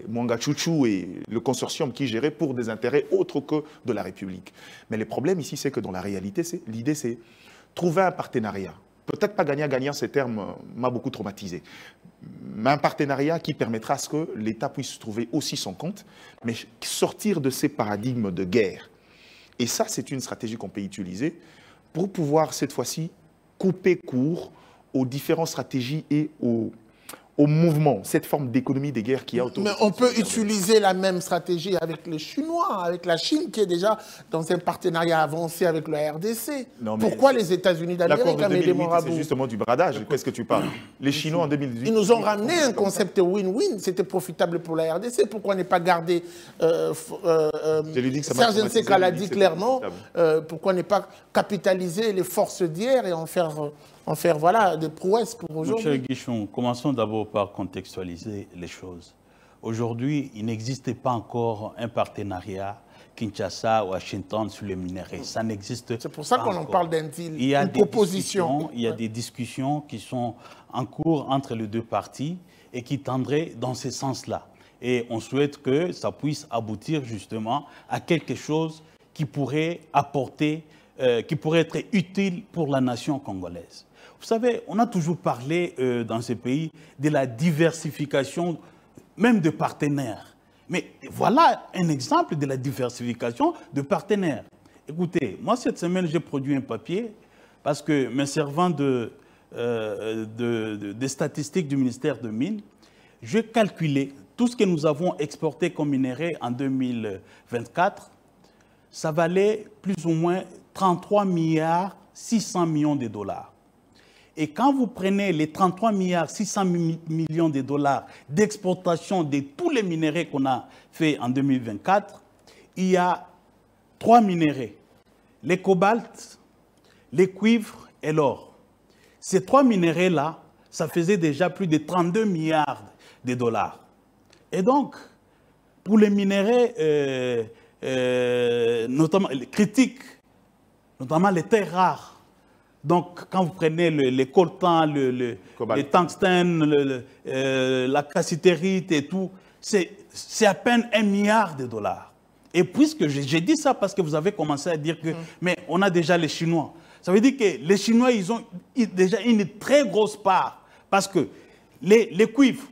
Mwanga Chuchu et le consortium qui gérait pour des intérêts autres que de la République. Mais le problème ici, c'est que dans la réalité, l'idée, c'est trouver un partenariat. Peut-être pas gagnant-gagnant, ces termes m'a beaucoup traumatisé. Mais un partenariat qui permettra à ce que l'État puisse trouver aussi son compte, mais sortir de ces paradigmes de guerre. Et ça, c'est une stratégie qu'on peut utiliser pour pouvoir, cette fois-ci, couper court aux différentes stratégies et aux mouvements, cette forme d'économie des guerres qu'il y a autour. Mais on peut utiliser la même stratégie avec les Chinois, avec la Chine qui est déjà dans un partenariat avancé avec la RDC. Non, pourquoi les États-Unis d'Amérique, c'est justement du bradage. Qu'est-ce que tu parles? Les Chinois en 2018... Ils nous ont ramené un concept win-win. C'était profitable pour la RDC. Pourquoi ne pas garder... Serge Nseka l'a dit clairement. Pourquoi ne pas capitaliser les forces d'hier et en faire voilà, des prouesses pour aujourd'hui. Monsieur Guichon, commençons d'abord par contextualiser les choses. Aujourd'hui, il n'existait pas encore un partenariat Kinshasa-Washington sur les minéraux. Ça n'existe pas. C'est pour ça qu'on en parle d'un deal, une proposition. Il y a des discussions qui sont en cours entre les deux parties et qui tendraient dans ce sens-là. Et on souhaite que ça puisse aboutir justement à quelque chose qui pourrait apporter, qui pourrait être utile pour la nation congolaise. Vous savez, on a toujours parlé dans ce pays de la diversification, même de partenaires. Mais voilà un exemple de la diversification de partenaires. Écoutez, moi cette semaine, j'ai produit un papier parce que me servant des statistiques du ministère de Mines, j'ai calculé tout ce que nous avons exporté comme minerais en 2024, ça valait plus ou moins 33 milliards 600 millions de dollars. Et quand vous prenez les 33 milliards 600 millions de dollars d'exportation de tous les minéraux qu'on a fait en 2024, il y a 3 minéraux, les cobaltes, les cuivres et l'or. Ces 3 minéraux-là, ça faisait déjà plus de 32 milliards de dollars. Et donc, pour les minéraux, notamment les critiques, notamment les terres rares, donc, quand vous prenez les coltans, les tungstènes, la cassitérite et tout, c'est à peine 1 milliard de dollars. Et puisque j'ai dit ça parce que vous avez commencé à dire que, mais on a déjà les Chinois. Ça veut dire que les Chinois, ils ont déjà une très grosse part. Parce que les cuivres,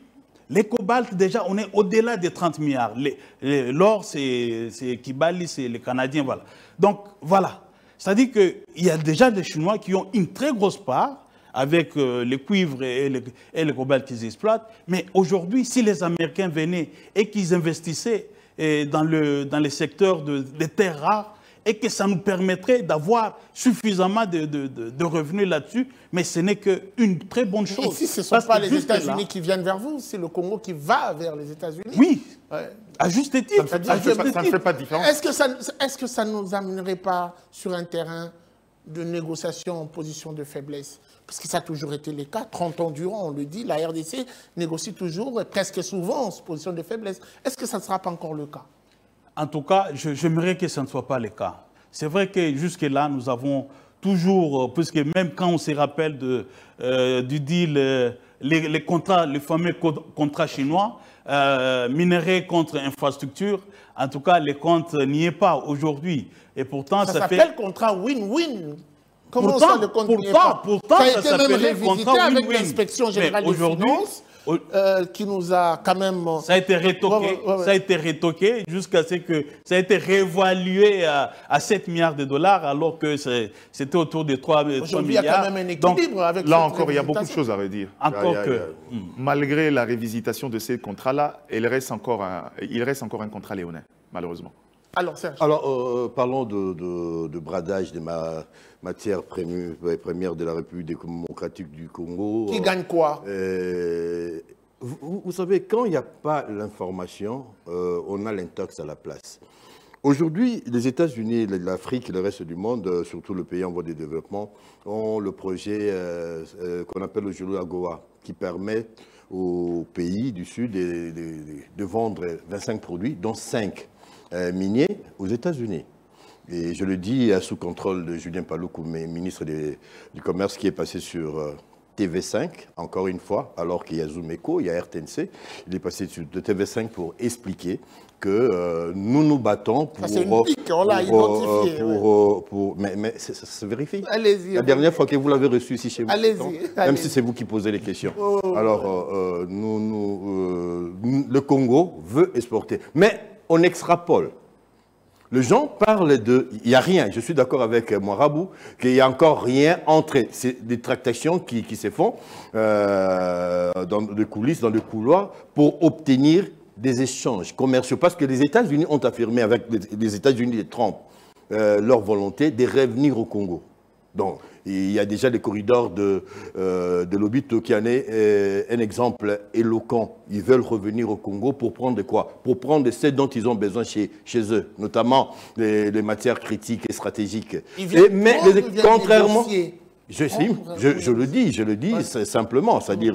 les cobaltes, déjà, on est au-delà des 30 milliards. L'or, c'est Kibali, c'est les Canadiens, voilà. Donc, voilà. C'est-à-dire qu'il y a déjà des Chinois qui ont une très grosse part avec les cuivres et les cobaltes qu'ils exploitent. Mais aujourd'hui, si les Américains venaient et qu'ils investissaient dans les secteurs des terres rares et que ça nous permettrait d'avoir suffisamment de revenus là-dessus, mais ce n'est qu'une très bonne chose. Et si ce ne sont pas les États-Unis qui viennent vers vous, c'est le Congo qui va vers les États-Unis. Oui, à juste titre. Ça ne fait pas de différence. Est-ce que ça ne nous amènerait pas sur un terrain de négociation en position de faiblesse? Parce que ça a toujours été le cas. 30 ans durant, on le dit, la RDC négocie toujours, presque souvent, en position de faiblesse. Est-ce que ça ne sera pas encore le cas? En tout cas, j'aimerais que ce ne soit pas le cas. C'est vrai que jusque-là, nous avons toujours, puisque même quand on se rappelle du deal, les contrats, les fameux contrats chinois, minerais contre infrastructure, en tout cas, les comptes n'y est pas aujourd'hui. Et pourtant, ça s'appelle contrat win-win. Comment ça, le compte n'y est pas? Pourtant, ça a été même révisité contrat avec win-win. l'inspection générale des finances, qui nous a quand même... Ça a été retoqué, ça a été retoqué jusqu'à ce que ça a été réévalué à 7 milliards de dollars alors que c'était autour de 3 milliards. Aujourd'hui, il y a quand même un équilibre. Donc, avec là encore, il y a beaucoup de choses à redire. Encore Malgré la révisitation de ces contrats-là, il reste encore un contrat léonin, malheureusement. Alors, Serge. Alors, parlons de bradage des matières premières de la République démocratique du Congo. Qui gagne quoi? Vous savez, quand il n'y a pas l'information, on a l'intox à la place. Aujourd'hui, les États-Unis, l'Afrique et le reste du monde, surtout le pays en voie de développement, ont le projet qu'on appelle le Jolo Agoa, qui permet aux pays du Sud de vendre 25 produits, dont 5 miniers aux États-Unis. Et je le dis sous contrôle de Julien Paloukou, ministre du Commerce, qui est passé sur TV5, encore une fois, alors qu'il y a Zoom-Eco, il y a RTNC. Il est passé sur TV5 pour expliquer que nous nous battons pour... C'est une pique, on l'a identifié. Mais ça se vérifie. Allez-y. La dernière fois que vous l'avez reçu ici chez vous, allez-y. Même si c'est vous qui posez les questions. Alors, le Congo veut exporter. Mais on extrapole. Les gens parlent de... Il n'y a rien. Je suis d'accord avec Moirabou qu'il n'y a encore rien entré. C'est des tractations qui se font dans des coulisses, dans des couloirs, pour obtenir des échanges commerciaux. Parce que les États-Unis ont affirmé, avec les États-Unis de Trump, leur volonté de revenir au Congo. Donc, il y a déjà des corridors de Lobito qui en est un exemple éloquent. Ils veulent revenir au Congo pour prendre quoi? Pour prendre ce dont ils ont besoin chez eux, notamment les matières critiques et stratégiques. Mais contrairement... Je le dis simplement, c'est-à-dire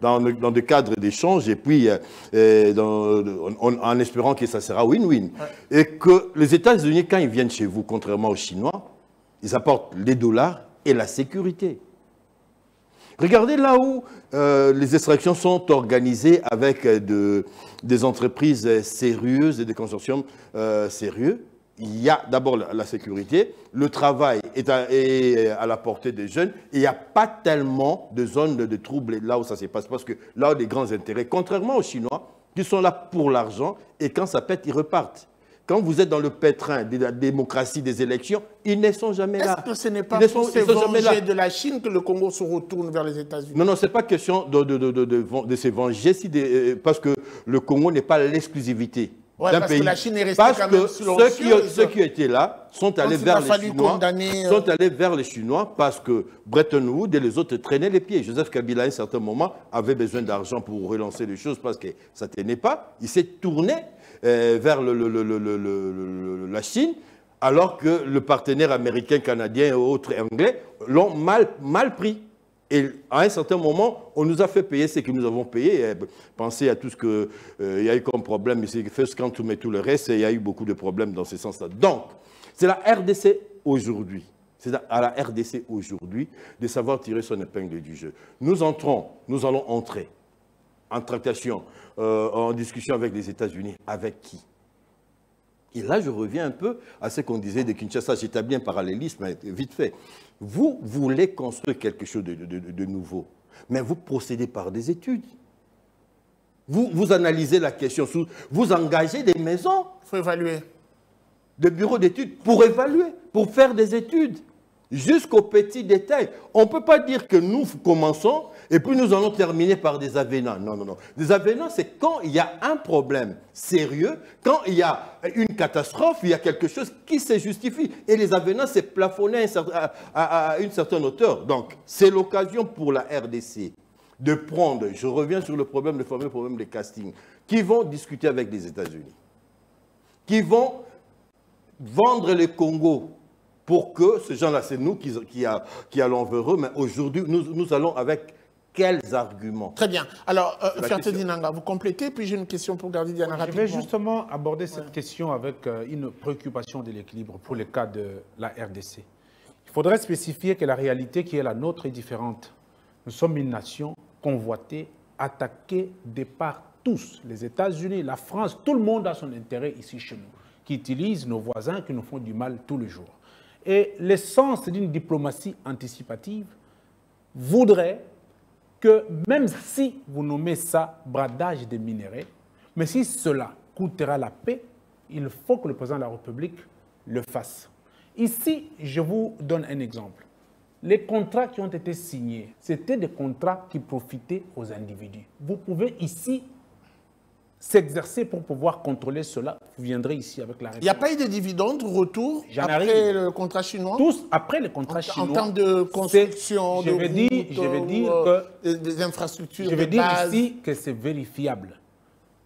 dans des cadres d'échange et puis en espérant que ça sera win-win. Et que les États-Unis, quand ils viennent chez vous, contrairement aux Chinois, ils apportent les dollars et la sécurité. Regardez là où les extractions sont organisées avec des entreprises sérieuses et des consortiums sérieux. Il y a d'abord la sécurité, le travail est à la portée des jeunes et il n'y a pas tellement de zones de troubles là où ça se passe parce que là où il y a des grands intérêts, contrairement aux Chinois qui sont là pour l'argent et quand ça pète, ils repartent. Quand vous êtes dans le pétrin de la démocratie des élections, ils ne sont jamais là. Est-ce que ce n'est pas pour se venger de la Chine que le Congo se retourne vers les États-Unis? Non, ce n'est pas question de se venger, parce que le Congo n'est pas l'exclusivité d'un pays. Que la Chine est restée quand même ceux qui étaient là sont allés vers les Chinois. Sont allés vers les Chinois parce que Bretton Woods et les autres traînaient les pieds. Joseph Kabila, à un certain moment, avait besoin d'argent pour relancer les choses parce que ça ne tenait pas. Il s'est tourné vers la Chine, alors que le partenaire américain, canadien et autres anglais l'ont mal pris. Et à un certain moment, on nous a fait payer ce que nous avons payé. Pensez à tout ce qu'il y a eu comme problème, c'est First Quantum et tout le reste, et il y a eu beaucoup de problèmes dans ce sens-là. Donc, c'est la RDC aujourd'hui. C'est à la RDC aujourd'hui de savoir tirer son épingle du jeu. Nous allons entrer en tractation, en discussion avec les États-Unis. Avec qui? Et là, je reviens un peu à ce qu'on disait de Kinshasa. J'établis un parallélisme vite fait. Vous voulez construire quelque chose de nouveau, mais vous procédez par des études. Vous analysez la question, vous engagez des maisons. Il faut évaluer. Des bureaux d'études pour évaluer, pour faire des études. Jusqu'au petit détail. On ne peut pas dire que nous commençons Et puis nous allons terminer par des avenants. Non, non, non. Des avenants, c'est quand il y a un problème sérieux, quand il y a une catastrophe, il y a quelque chose qui se justifie. Et les avenants, c'est plafonné à une certaine hauteur. Donc, c'est l'occasion pour la RDC de prendre, je reviens sur le problème, le fameux problème des castings, qui vont discuter avec les États-Unis, qui vont vendre le Congo pour que ces gens-là, c'est nous qui allons vers eux, mais aujourd'hui, nous allons avec quels arguments? Très bien. Alors, Ferté Dinanga, vous complétez, puis j'ai une question pour Gardi Diana rapidement. Je vais justement aborder cette question avec une préoccupation de l'équilibre pour le cas de la RDC. Il faudrait spécifier que la réalité qui est la nôtre est différente. Nous sommes une nation convoitée, attaquée de par tous. Les États-Unis, la France, tout le monde a son intérêt ici chez nous, qui utilise nos voisins, qui nous font du mal tous les jours. Et l'essence d'une diplomatie anticipative voudrait que même si vous nommez ça bradage des minéraux, mais si cela coûtera la paix, il faut que le président de la République le fasse. Ici, je vous donne un exemple. Les contrats qui ont été signés, c'était des contrats qui profitaient aux individus. Vous pouvez ici s'exercer pour pouvoir contrôler cela. Vous viendrez ici avec la réponse. Il n'y a pas eu de dividendes, retour après le contrat chinois? Tous après le contrat chinois. En termes de construction, je vais dire que des infrastructures, je vais dire ici que c'est vérifiable.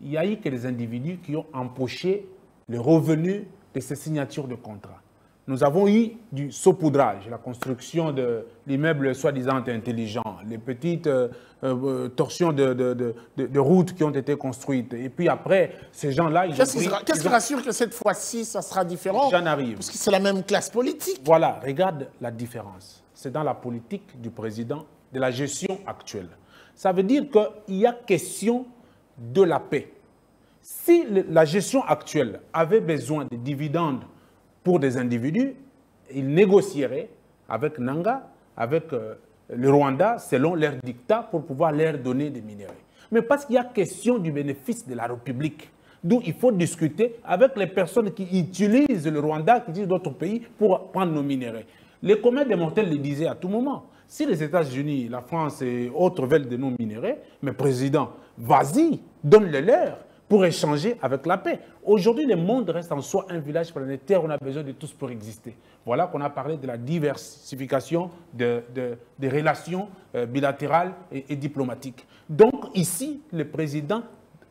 Il y a eu que les individus qui ont empoché le revenu de ces signatures de contrats. Nous avons eu du saupoudrage, la construction de l'immeuble soi-disant intelligent, les petites torsions de routes qui ont été construites. Et puis après, ces gens-là... Qu'est-ce qui rassure que cette fois-ci, ça sera différent? J'en arrive. Parce que c'est la même classe politique. Voilà, regarde la différence. C'est dans la politique du président, de la gestion actuelle. Ça veut dire qu'il y a question de la paix. Si la gestion actuelle avait besoin de dividendes pour des individus, ils négocieraient avec Nanga, avec le Rwanda, selon leur dictat, pour pouvoir leur donner des minéraux. Mais parce qu'il y a question du bénéfice de la République, d'où il faut discuter avec les personnes qui utilisent le Rwanda, qui utilisent d'autres pays pour prendre nos minéraux. Les communs des mortels le disaient à tout moment. Si les États-Unis, la France et autres veulent de nos minéraux, mais président, vas-y, donne-les leur pour échanger avec la paix. Aujourd'hui, le monde reste en soi un village planétaire, on a besoin de tous pour exister. Voilà qu'on a parlé de la diversification des relations bilatérales et diplomatiques. Donc ici, le président,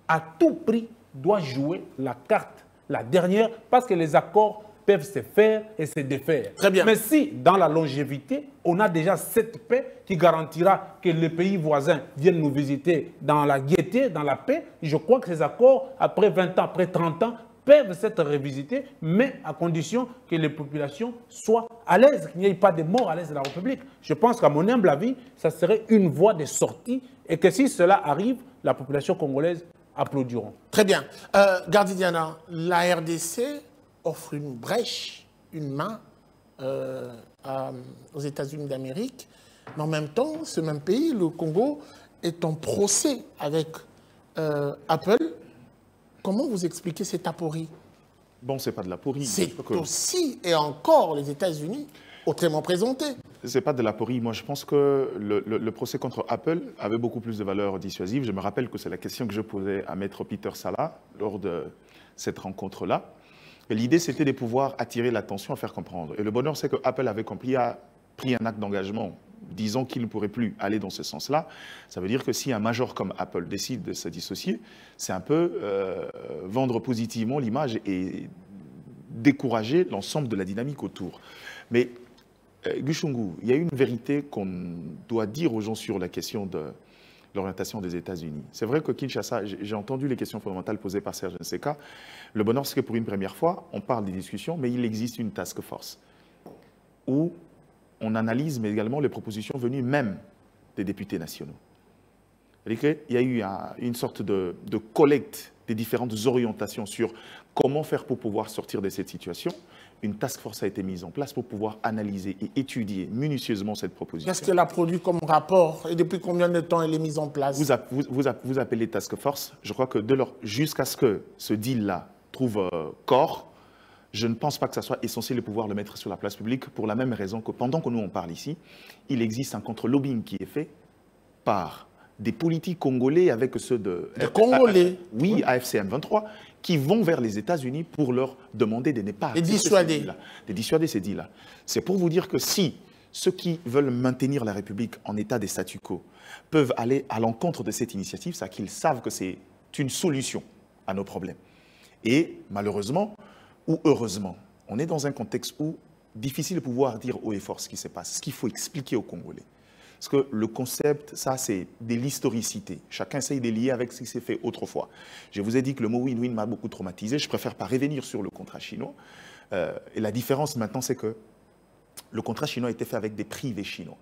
à tout prix, doit jouer la carte, la dernière, parce que les accords peuvent se faire et se défaire. Très bien. Mais si, dans la longévité, on a déjà cette paix qui garantira que les pays voisins viennent nous visiter dans la gaieté, dans la paix, je crois que ces accords, après 20 ans, après 30 ans, peuvent s'être revisités, mais à condition que les populations soient à l'aise, qu'il n'y ait pas de mort à l'aise de la République. Je pense qu'à mon humble avis, ça serait une voie de sortie et que si cela arrive, la population congolaise applaudiront. Très bien. Gardi Diana, la RDC offre une brèche, une main aux États-Unis d'Amérique, mais en même temps, ce même pays, le Congo, est en procès avec Apple. Comment vous expliquez cette aporie? Bon, c'est pas de l'aporie. C'est aussi et encore les États-Unis autrement présentés. C'est pas de l'aporie. Moi, je pense que le procès contre Apple avait beaucoup plus de valeur dissuasive. Je me rappelle que c'est la question que je posais à Maître Peter Sala lors de cette rencontre-là. L'idée, c'était de pouvoir attirer l'attention, à faire comprendre. Et le bonheur, c'est que Apple avait pris un acte d'engagement, disant qu'il ne pourrait plus aller dans ce sens-là. Ça veut dire que si un major comme Apple décide de se dissocier, c'est un peu vendre positivement l'image et décourager l'ensemble de la dynamique autour. Mais Gushungu, il y a une vérité qu'on doit dire aux gens sur la question de l'orientation des États-Unis. C'est vrai que Kinshasa, j'ai entendu les questions fondamentales posées par Serge Nseka. Le bonheur, c'est que pour une première fois, on parle des discussions, mais il existe une task force où on analyse, mais également les propositions venues même des députés nationaux. Il y a eu une sorte de collecte des différentes orientations sur comment faire pour pouvoir sortir de cette situation. Une task force a été mise en place pour pouvoir analyser et étudier minutieusement cette proposition. Qu'est-ce qu'elle a produit comme rapport et depuis combien de temps elle est mise en place? Vous appelez task force. Je crois que jusqu'à ce que ce deal-là trouve corps, je ne pense pas que ça soit essentiel de pouvoir le mettre sur la place publique pour la même raison que pendant que nous on parle ici, il existe un contre-lobbying qui est fait par des politiques congolais avec ceux de... Congolais. Oui, AFCM 23, qui vont vers les États-Unis pour leur demander de ne pas... Et dissuader. De dissuader ces dits-là. C'est pour vous dire que si ceux qui veulent maintenir la République en état de statu quo peuvent aller à l'encontre de cette initiative, c'est qu'ils savent que c'est une solution à nos problèmes. Et malheureusement, ou heureusement, on est dans un contexte où difficile de pouvoir dire haut et fort ce qui se passe, ce qu'il faut expliquer aux Congolais. Parce que le concept, ça, c'est de l'historicité. Chacun essaye de lier avec ce qui s'est fait autrefois. Je vous ai dit que le mot win-win m'a beaucoup traumatisé. Je préfère pas revenir sur le contrat chinois. Et la différence maintenant, c'est que le contrat chinois a été fait avec des privés chinois.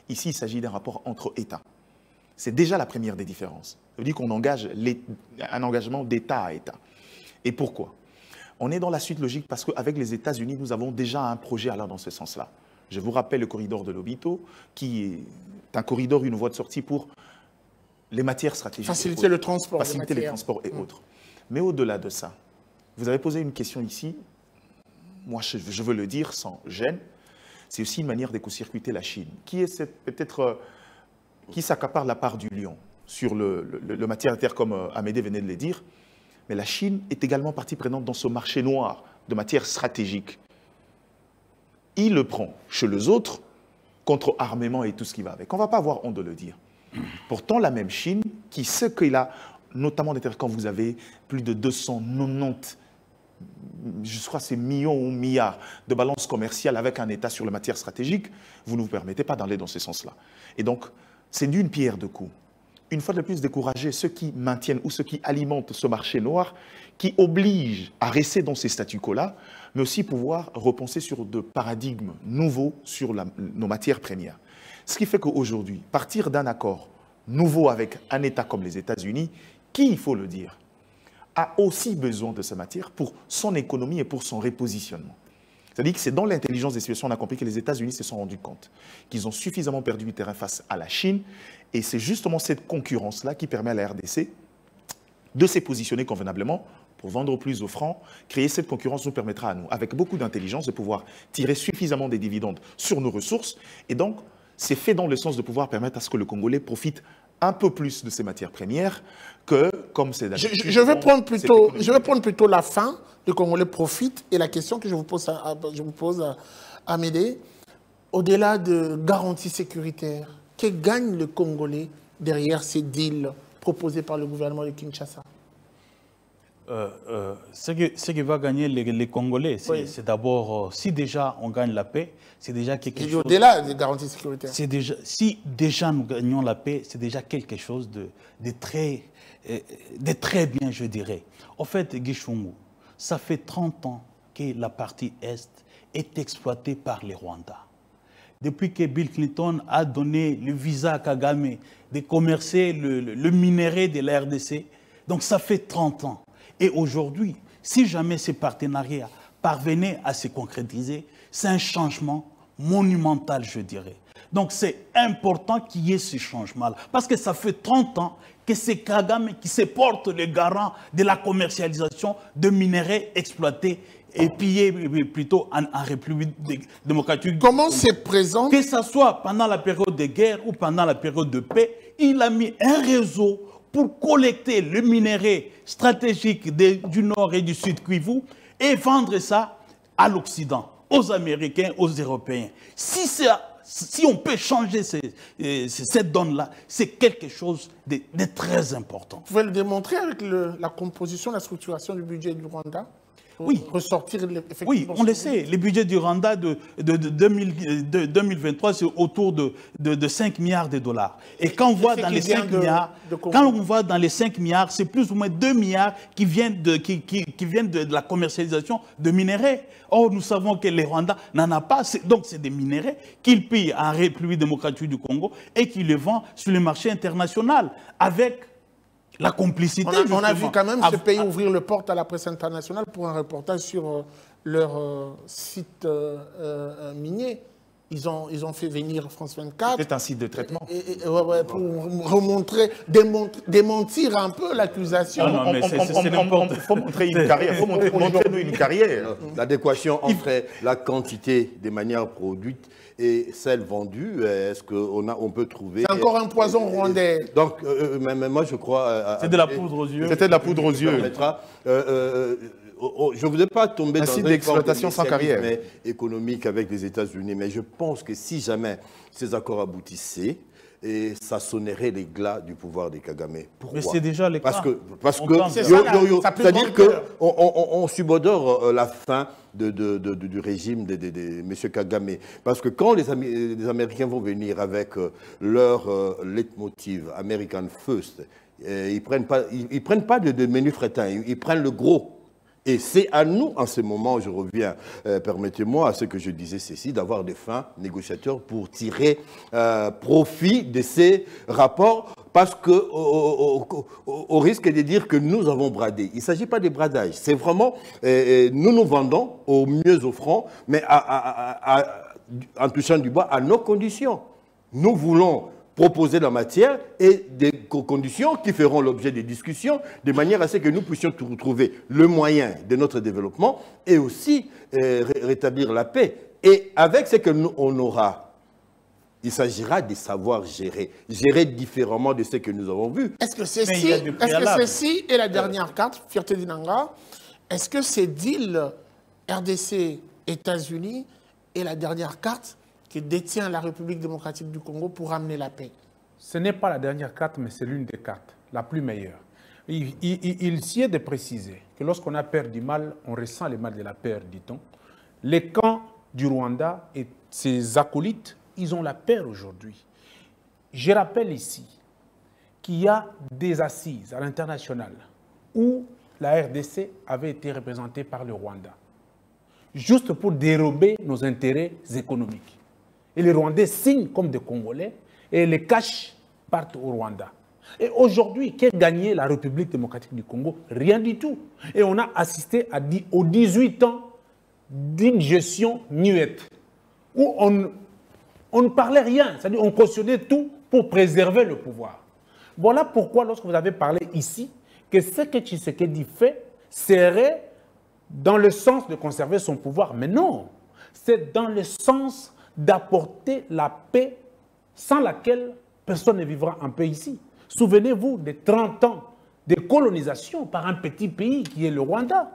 Ici, il s'agit d'un rapport entre États. C'est déjà la première des différences. Ça veut dire qu'on engage un engagement d'État à État. Et pourquoi? On est dans la suite logique parce qu'avec les États-Unis, nous avons déjà un projet allant dans ce sens-là. Je vous rappelle le corridor de Lobito, qui est un corridor, une voie de sortie pour les matières stratégiques. Faciliter le transport. Faciliter les transports et autres. Mais au-delà de ça, vous avez posé une question ici, moi je veux le dire sans gêne, c'est aussi une manière d'éco-circuiter la Chine, qui est peut-être qui s'accapare la part du lion sur le matière à terre, comme Amédée venait de le dire. Mais la Chine est également partie prenante dans ce marché noir de matières stratégiques. Il le prend chez les autres contre armement et tout ce qui va avec. On ne va pas avoir honte de le dire. Pourtant, la même Chine, qui sait qu'il a, notamment quand vous avez plus de 290, je crois c'est millions ou milliards de balances commerciales avec un État sur la matière stratégique, vous ne vous permettez pas d'aller dans ce sens-là. Et donc, c'est d'une pierre deux coups. Une fois de plus, décourager ceux qui maintiennent ou ceux qui alimentent ce marché noir, qui obligent à rester dans ces statu quo-là, mais aussi pouvoir repenser sur de paradigmes nouveaux sur nos matières premières. Ce qui fait qu'aujourd'hui, partir d'un accord nouveau avec un État comme les États-Unis, qui, il faut le dire, a aussi besoin de ces matières pour son économie et pour son repositionnement. C'est-à-dire que c'est dans l'intelligence des situations, on a compris que les États-Unis se sont rendus compte qu'ils ont suffisamment perdu du terrain face à la Chine, et c'est justement cette concurrence-là qui permet à la RDC de se positionner convenablement pour vendre plus aux francs. Créer cette concurrence nous permettra à nous, avec beaucoup d'intelligence, de pouvoir tirer suffisamment des dividendes sur nos ressources, et donc c'est fait dans le sens de pouvoir permettre à ce que le Congolais profite un peu plus de ces matières premières que, comme c'est d'habitude. Je vais prendre plutôt la fin, le Congolais profite, et la question que je vous pose à Amédée, au-delà de garanties sécuritaires, que gagne le Congolais derrière ces deals proposés par le gouvernement de Kinshasa? Ce qui va gagner les Congolais, c'est d'abord, si déjà on gagne la paix, c'est déjà quelque chose... Au-delà des garanties sécuritaires. Si déjà nous gagnons la paix, c'est déjà quelque chose de très bien, je dirais. En fait, Gichungu, ça fait 30 ans que la partie Est est exploitée par les Rwandais. Depuis que Bill Clinton a donné le visa à Kagame de commercer le minerai de la RDC, donc ça fait 30 ans. Et aujourd'hui, si jamais ces partenariats parvenaient à se concrétiser, c'est un changement monumental, je dirais. Donc c'est important qu'il y ait ce changement-là. Parce que ça fait 30 ans que c'est Kagame qui se porte le garant de la commercialisation de minerais exploités et pillés plutôt en République démocratique. Comment se présente? Que ce soit pendant la période de guerre ou pendant la période de paix, il a mis un réseau pour collecter le minerai stratégique du Nord et du Sud Kivu et vendre ça à l'Occident, aux Américains, aux Européens. Si on peut changer cette donne-là, c'est quelque chose de très important. Vous pouvez le démontrer avec la composition, la structuration du budget du Rwanda? Oui. Ressortir effectivement. Oui, on le sait. Le budget du Rwanda de 2023, c'est autour de 5 milliards de dollars. Et quand on voit dans les 5 milliards, quand on voit dans les 5 milliards, c'est plus ou moins 2 milliards qui viennent de la commercialisation de minerais. Or, nous savons que les Rwandais n'en a pas. Donc, c'est des minerais qu'ils pillent en République démocratique du Congo et qu'ils les vendent sur le marché international avec la complicité. On a vu quand même ce pays ouvrir le porte à la presse internationale pour un reportage sur leur site minier. Ils ont fait venir France 24. C'est un site de traitement. Pour remontrer, démentir un peu l'accusation. Non, mais il faut montrer une carrière. Il faut montrer une carrière. L'adéquation entre la quantité des manières produites et celle vendue, est-ce qu'on peut trouver... C'est encore un poison rwandais. Donc, moi je crois... C'est de la poudre aux yeux. C'était de la poudre aux yeux. Je ne voudrais pas tomber dans site une d'exploitation sans carrière économique avec les États-Unis, mais je pense que si jamais ces accords aboutissaient, et ça sonnerait les glas du pouvoir des Kagame. Pourquoi? Mais c'est déjà le cas. Parce que c'est-à-dire qu'on subodore la fin du régime de M. Kagame. Parce que quand les Américains vont venir avec leur leitmotiv American First, ils ne prennent pas de menu fretin, ils prennent le gros. Et c'est à nous, en ce moment, je reviens, permettez-moi à ce que je disais ceci, d'avoir des fins négociateurs pour tirer profit de ces rapports, parce au risque de dire que nous avons bradé. Il ne s'agit pas de bradage, c'est vraiment, nous vendons au mieux offrant, mais en touchant du bois à nos conditions. Nous voulons proposer la matière et des conditions qui feront l'objet des discussions, de manière à ce que nous puissions trouver le moyen de notre développement et aussi rétablir la paix. Et avec ce que nous on aura, il s'agira de savoir gérer différemment de ce que nous avons vu. Est-ce que ceci est la dernière carte, Fierté d'Inanga, est-ce que ces deals RDC, États-Unis est la dernière carte que détient la République démocratique du Congo pour amener la paix? Ce n'est pas la dernière carte, mais c'est l'une des cartes, la plus meilleure. Il s'y est de préciser que lorsqu'on a peur du mal, on ressent le mal de la peur, dit-on. Les camps du Rwanda et ses acolytes, ils ont la peur aujourd'hui. Je rappelle ici qu'il y a des assises à l'international où la RDC avait été représentée par le Rwanda, juste pour dérober nos intérêts économiques. Et les Rwandais signent comme des Congolais et les cash partent au Rwanda. Et aujourd'hui, qu'est gagné la République démocratique du Congo? Rien du tout. Et on a assisté aux 18 ans d'une gestion muette, où on ne parlait rien, c'est-à-dire on cautionnait tout pour préserver le pouvoir. Voilà pourquoi, lorsque vous avez parlé ici, que ce que Tshisekedi fait serait dans le sens de conserver son pouvoir. Mais non, c'est dans le sens d'apporter la paix sans laquelle personne ne vivra en paix ici. Souvenez-vous des 30 ans de colonisation par un petit pays qui est le Rwanda.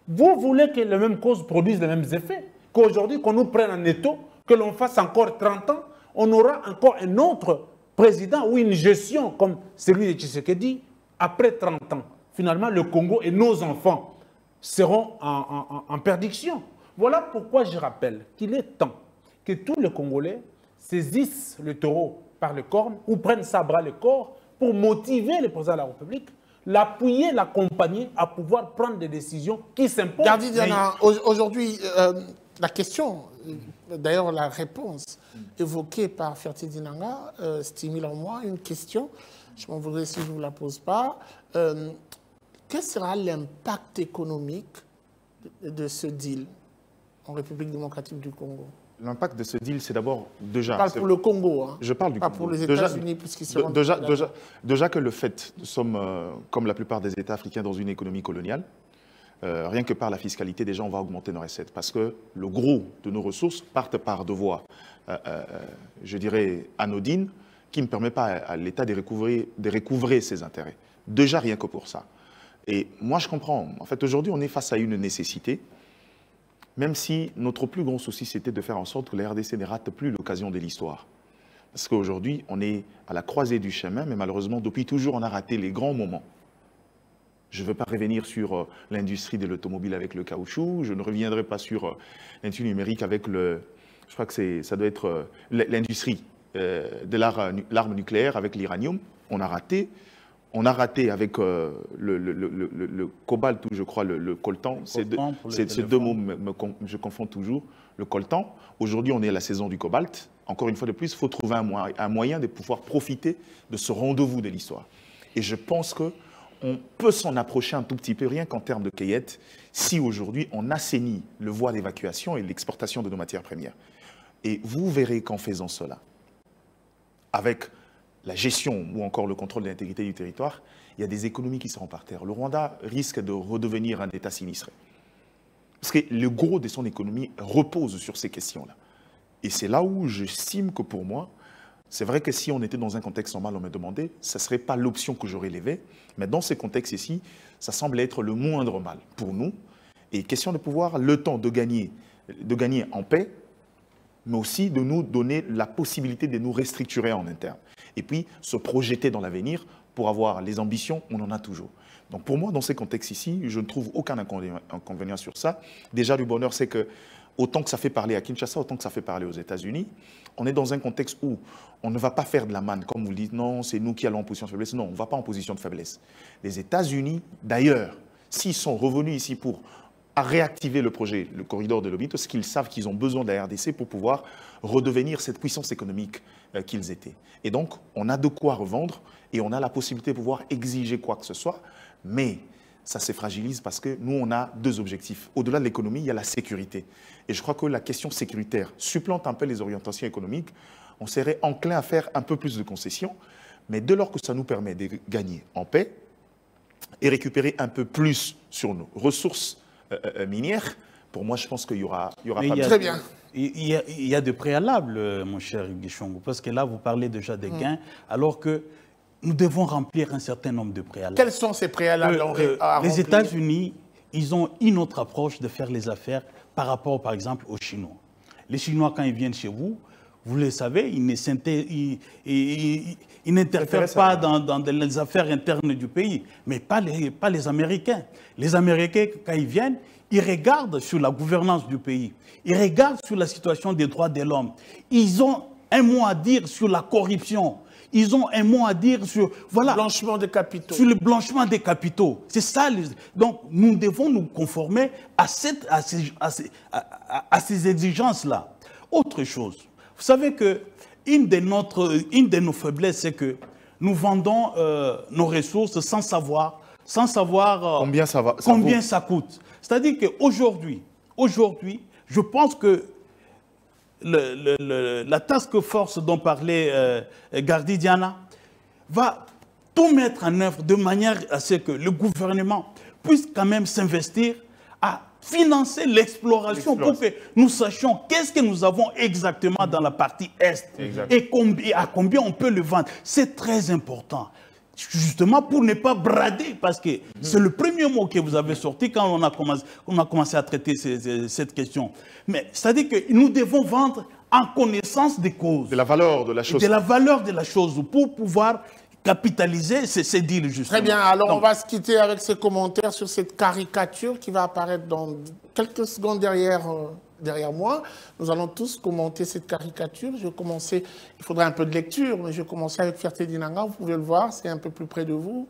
Vous voulez que les mêmes causes produisent les mêmes effets, qu'aujourd'hui, qu'on nous prenne en étau, que l'on fasse encore 30 ans, on aura encore un autre président ou une gestion comme celui de Tshisekedi après 30 ans. Finalement, le Congo et nos enfants seront en perdition. Voilà pourquoi je rappelle qu'il est temps que tous les Congolais saisissent le taureau par le corne ou prennent ça à bras le corps pour motiver le président de la République, l'appuyer, l'accompagner à pouvoir prendre des décisions qui s'imposent. Gardi Diana, aujourd'hui, la question, d'ailleurs la réponse évoquée par Fierté d'Inanga stimule en moi une question, je m'en voudrais si je ne vous la pose pas. Quel sera l'impact économique de ce deal en République démocratique du Congo? L'impact de ce deal, c'est d'abord déjà... Je parle pour le Congo, hein. Je parle du pas Congo. pour les États-Unis, puisqu'ils seront... Déjà que le fait, nous sommes, comme la plupart des États africains, dans une économie coloniale, rien que par la fiscalité, déjà, on va augmenter nos recettes. Parce que le gros de nos ressources partent par deux voies, je dirais, anodines, qui ne permettent pas à l'État de recouvrer ses intérêts. Déjà, rien que pour ça. Et moi, je comprends. En fait, aujourd'hui, on est face à une nécessité, même si notre plus grand souci, c'était de faire en sorte que la RDC ne rate plus l'occasion de l'histoire. Parce qu'aujourd'hui, on est à la croisée du chemin, mais malheureusement, depuis toujours, on a raté les grands moments. Je ne veux pas revenir sur l'industrie de l'automobile avec le caoutchouc, je ne reviendrai pas sur l'industrie numérique avec le... Je crois que ça doit être l'industrie de l'arme nucléaire avec l'uranium. On a raté. On a raté avec le cobalt, ou je crois le coltan. Ces deux mots, je confonds toujours. Le coltan. Aujourd'hui, on est à la saison du cobalt. Encore une fois de plus, il faut trouver un moyen de pouvoir profiter de ce rendez-vous de l'histoire. Et je pense qu'on peut s'en approcher un tout petit peu, rien qu'en termes de cueillette, si aujourd'hui on assainit le voie d'évacuation et l'exportation de nos matières premières. Et vous verrez qu'en faisant cela, avec la gestion ou encore le contrôle de l'intégrité du territoire, il y a des économies qui seront par terre. Le Rwanda risque de redevenir un État sinistré. Parce que le gros de son économie repose sur ces questions-là. Et c'est là où j'estime que pour moi, c'est vrai que si on était dans un contexte normal, on me demandait, ce ne serait pas l'option que j'aurais levée. Mais dans ce contexte ici, ça semble être le moindre mal pour nous. Et question de pouvoir le temps de gagner en paix, mais aussi de nous donner la possibilité de nous restructurer en interne. Et puis, se projeter dans l'avenir pour avoir les ambitions, on en a toujours. Donc pour moi, dans ces contextes ici, je ne trouve aucun inconvénient sur ça. Déjà, le bonheur, c'est que autant que ça fait parler à Kinshasa, autant que ça fait parler aux États-Unis, on est dans un contexte où on ne va pas faire de la manne, comme vous le dites, non, c'est nous qui allons en position de faiblesse. Non, on ne va pas en position de faiblesse. Les États-Unis, d'ailleurs, s'ils sont revenus ici pour réactiver le projet, le corridor de Lobito, c'est qu'ils savent qu'ils ont besoin de la RDC pour pouvoir redevenir cette puissance économique qu'ils étaient. Et donc, on a de quoi revendre et on a la possibilité de pouvoir exiger quoi que ce soit, mais ça se fragilise parce que nous, on a deux objectifs. Au-delà de l'économie, il y a la sécurité. Et je crois que la question sécuritaire supplante un peu les orientations économiques. On serait enclin à faire un peu plus de concessions, mais dès lors que ça nous permet de gagner en paix et récupérer un peu plus sur nos ressources minières, pour moi, je pense qu'il y aura pas de... Très bien. Il y a de préalables, mon cher Guichongo, parce que là, vous parlez déjà des gains, alors que nous devons remplir un certain nombre de préalables. Quels sont ces préalables à les remplir? États-Unis, ils ont une autre approche de faire les affaires par rapport, par exemple, aux Chinois. Les Chinois, quand ils viennent chez vous, vous le savez, ils n'interfèrent pas dans les affaires internes du pays, mais pas les Américains. Les Américains, quand ils viennent, ils regardent sur la gouvernance du pays, ils regardent sur la situation des droits de l'homme. Ils ont un mot à dire sur la corruption. Ils ont un mot à dire sur, voilà, Blanchiment des capitaux. sur le blanchiment des capitaux. C'est ça. Donc, nous devons nous conformer à ces exigences-là. Autre chose, vous savez qu'une de nos faiblesses, c'est que nous vendons nos ressources sans savoir combien ça coûte. C'est-à-dire qu'aujourd'hui, je pense que la task force dont parlait Gardi Diana va tout mettre en œuvre de manière à ce que le gouvernement puisse quand même s'investir à financer l'exploration pour que nous sachions qu'est-ce que nous avons exactement dans la partie Est et à combien on peut le vendre. C'est très important. Justement pour ne pas brader, parce que c'est le premier mot que vous avez sorti quand on a commencé à traiter cette question. Mais c'est-à-dire que nous devons vendre en connaissance des causes. De la valeur de la chose. De la valeur de la chose pour pouvoir capitaliser ces deals, justement. Très bien, alors on va se quitter avec ces commentaires sur cette caricature qui va apparaître dans quelques secondes derrière moi. Nous allons tous commenter cette caricature. Je vais commencer, il faudra un peu de lecture, mais je vais commencer avec Fierté d'Inanga. Vous pouvez le voir, c'est un peu plus près de vous.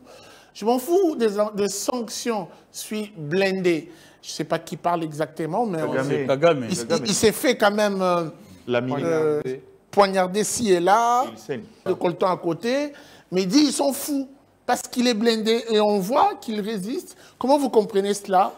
Je m'en fous des sanctions. Je suis blindé. Je ne sais pas qui parle exactement, mais Kagame. Il s'est fait quand même poignarder ci et là, le coltan à côté. Mais il dit ils sont fous parce qu'il est blindé et on voit qu'il résiste. Comment vous comprenez cela?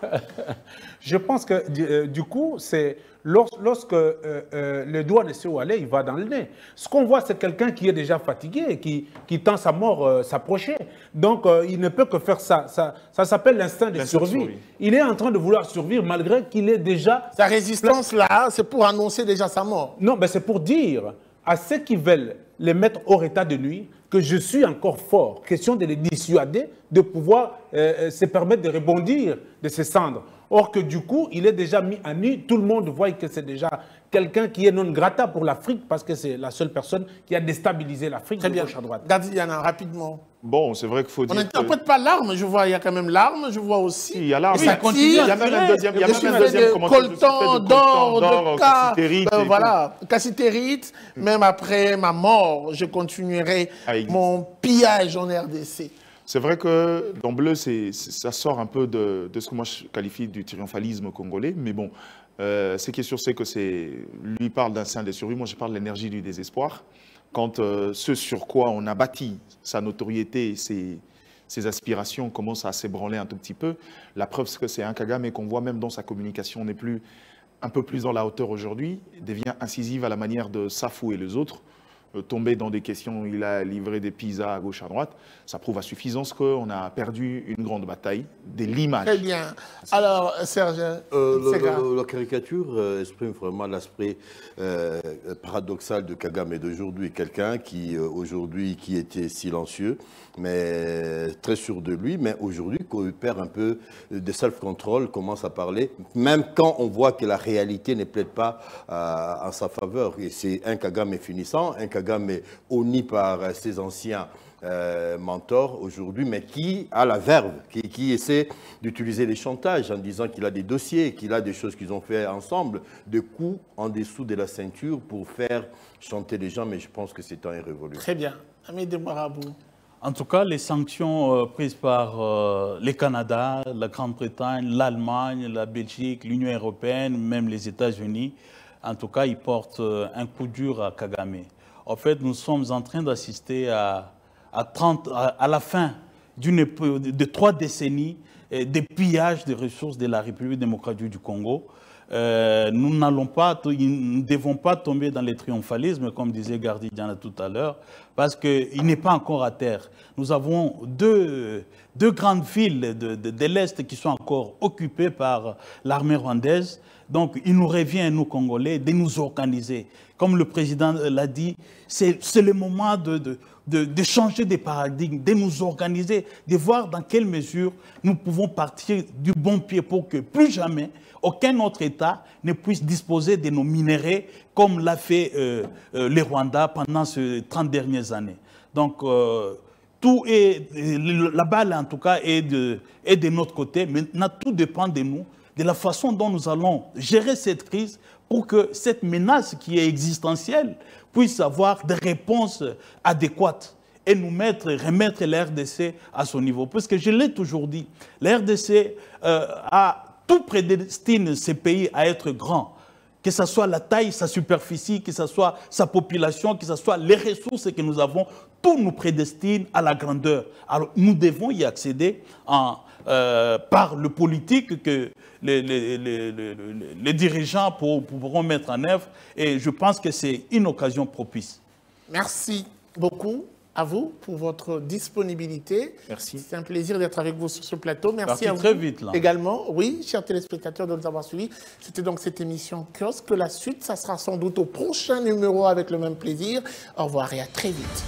Je pense que du coup, c'est lorsque le doigt ne sait où aller, il va dans le nez. Ce qu'on voit, c'est quelqu'un qui est déjà fatigué, qui tend sa mort s'approcher. Donc, il ne peut que faire ça. Ça s'appelle l'instinct de survie. Il est en train de vouloir survivre malgré qu'il est déjà... Sa résistance, là, c'est pour annoncer déjà sa mort. Non, mais c'est pour dire à ceux qui veulent les mettre hors état de nuit que je suis encore fort. Question de les dissuader, de pouvoir se permettre de rebondir de ces cendres. Or que du coup, il est déjà mis à nu. Tout le monde voit que c'est déjà quelqu'un qui est non grata pour l'Afrique parce que c'est la seule personne qui a déstabilisé l'Afrique de gauche à droite. Gardi Diana, rapidement. Bon, c'est vrai qu'il faut dire... On n'interprète pas l'arme, je vois, il y a quand même l'arme, je vois aussi... Si, il y a l'arme, ça continue, il y a même un deuxième commentaire. Coltan, d'or, de voilà, cassitérite, même après ma mort, je continuerai mon pillage en RDC. C'est vrai que d'emblée, ça sort un peu de ce que moi je qualifie du triomphalisme congolais, mais bon, ce qui est sûr, c'est que lui parle d'un sein de survie, moi je parle de l'énergie du désespoir. Quand ce sur quoi on a bâti sa notoriété, ses aspirations commencent à s'ébranler un tout petit peu, la preuve c'est que c'est un Kagame qu'on voit même dans sa communication n'est plus un peu plus dans la hauteur aujourd'hui, devient incisive à la manière de Safou et les autres, tomber dans des questions, il a livré des pizzas à gauche, à droite, ça prouve à suffisance qu'on a perdu une grande bataille, des limages. Très bien. Alors, Serge, la caricature exprime vraiment l'aspect paradoxal de Kagame d'aujourd'hui. Quelqu'un qui, aujourd'hui, qui était silencieux, mais très sûr de lui, mais aujourd'hui, qui perd un peu de self-control, commence à parler, même quand on voit que la réalité ne plaide pas en sa faveur. Et c'est un Kagame finissant, un Kagame honni par ses anciens mentors aujourd'hui, mais qui a la verve, qui essaie d'utiliser les chantages en disant qu'il a des dossiers, qu'il a des choses qu'ils ont fait ensemble, des coups en dessous de la ceinture pour faire chanter les gens, mais je pense que c'est un révolu. Très bien. Hamid Marabou. En tout cas, les sanctions prises par le Canada, la Grande-Bretagne, l'Allemagne, la Belgique, l'Union européenne, même les États-Unis, en tout cas, ils portent un coup dur à Kagame. En fait, nous sommes en train d'assister à la fin de 3 décennies de pillage des ressources de la République démocratique du Congo. Nous ne devons pas tomber dans le triomphalisme, comme disait Gardi Diana tout à l'heure, parce qu'il n'est pas encore à terre. Nous avons deux grandes villes de l'Est qui sont encore occupées par l'armée rwandaise. Donc, il nous revient, nous, Congolais, de nous organiser. Comme le président l'a dit, c'est le moment de changer de paradigme, de nous organiser, de voir dans quelle mesure nous pouvons partir du bon pied pour que plus jamais aucun autre État ne puisse disposer de nos minéraux comme l'a fait le Rwanda pendant ces 30 dernières années. Donc, la balle, en tout cas, est de notre côté. Maintenant, tout dépend de nous, de la façon dont nous allons gérer cette crise pour que cette menace qui est existentielle puisse avoir des réponses adéquates et nous remettre la RDC à son niveau. Parce que je l'ai toujours dit, la RDC tout prédestine ces pays à être grands. Que ce soit la taille, sa superficie, que ce soit sa population, que ce soit les ressources que nous avons, tout nous prédestine à la grandeur. Alors nous devons y accéder par le politique que les dirigeants pourront mettre en œuvre. Et je pense que c'est une occasion propice. Merci beaucoup à vous pour votre disponibilité. Merci. C'est un plaisir d'être avec vous sur ce plateau. Merci à vous très vite, là. également. Oui, chers téléspectateurs, de nous avoir suivis. C'était donc cette émission Kiosque. La suite, ça sera sans doute au prochain numéro avec le même plaisir. Au revoir et à très vite.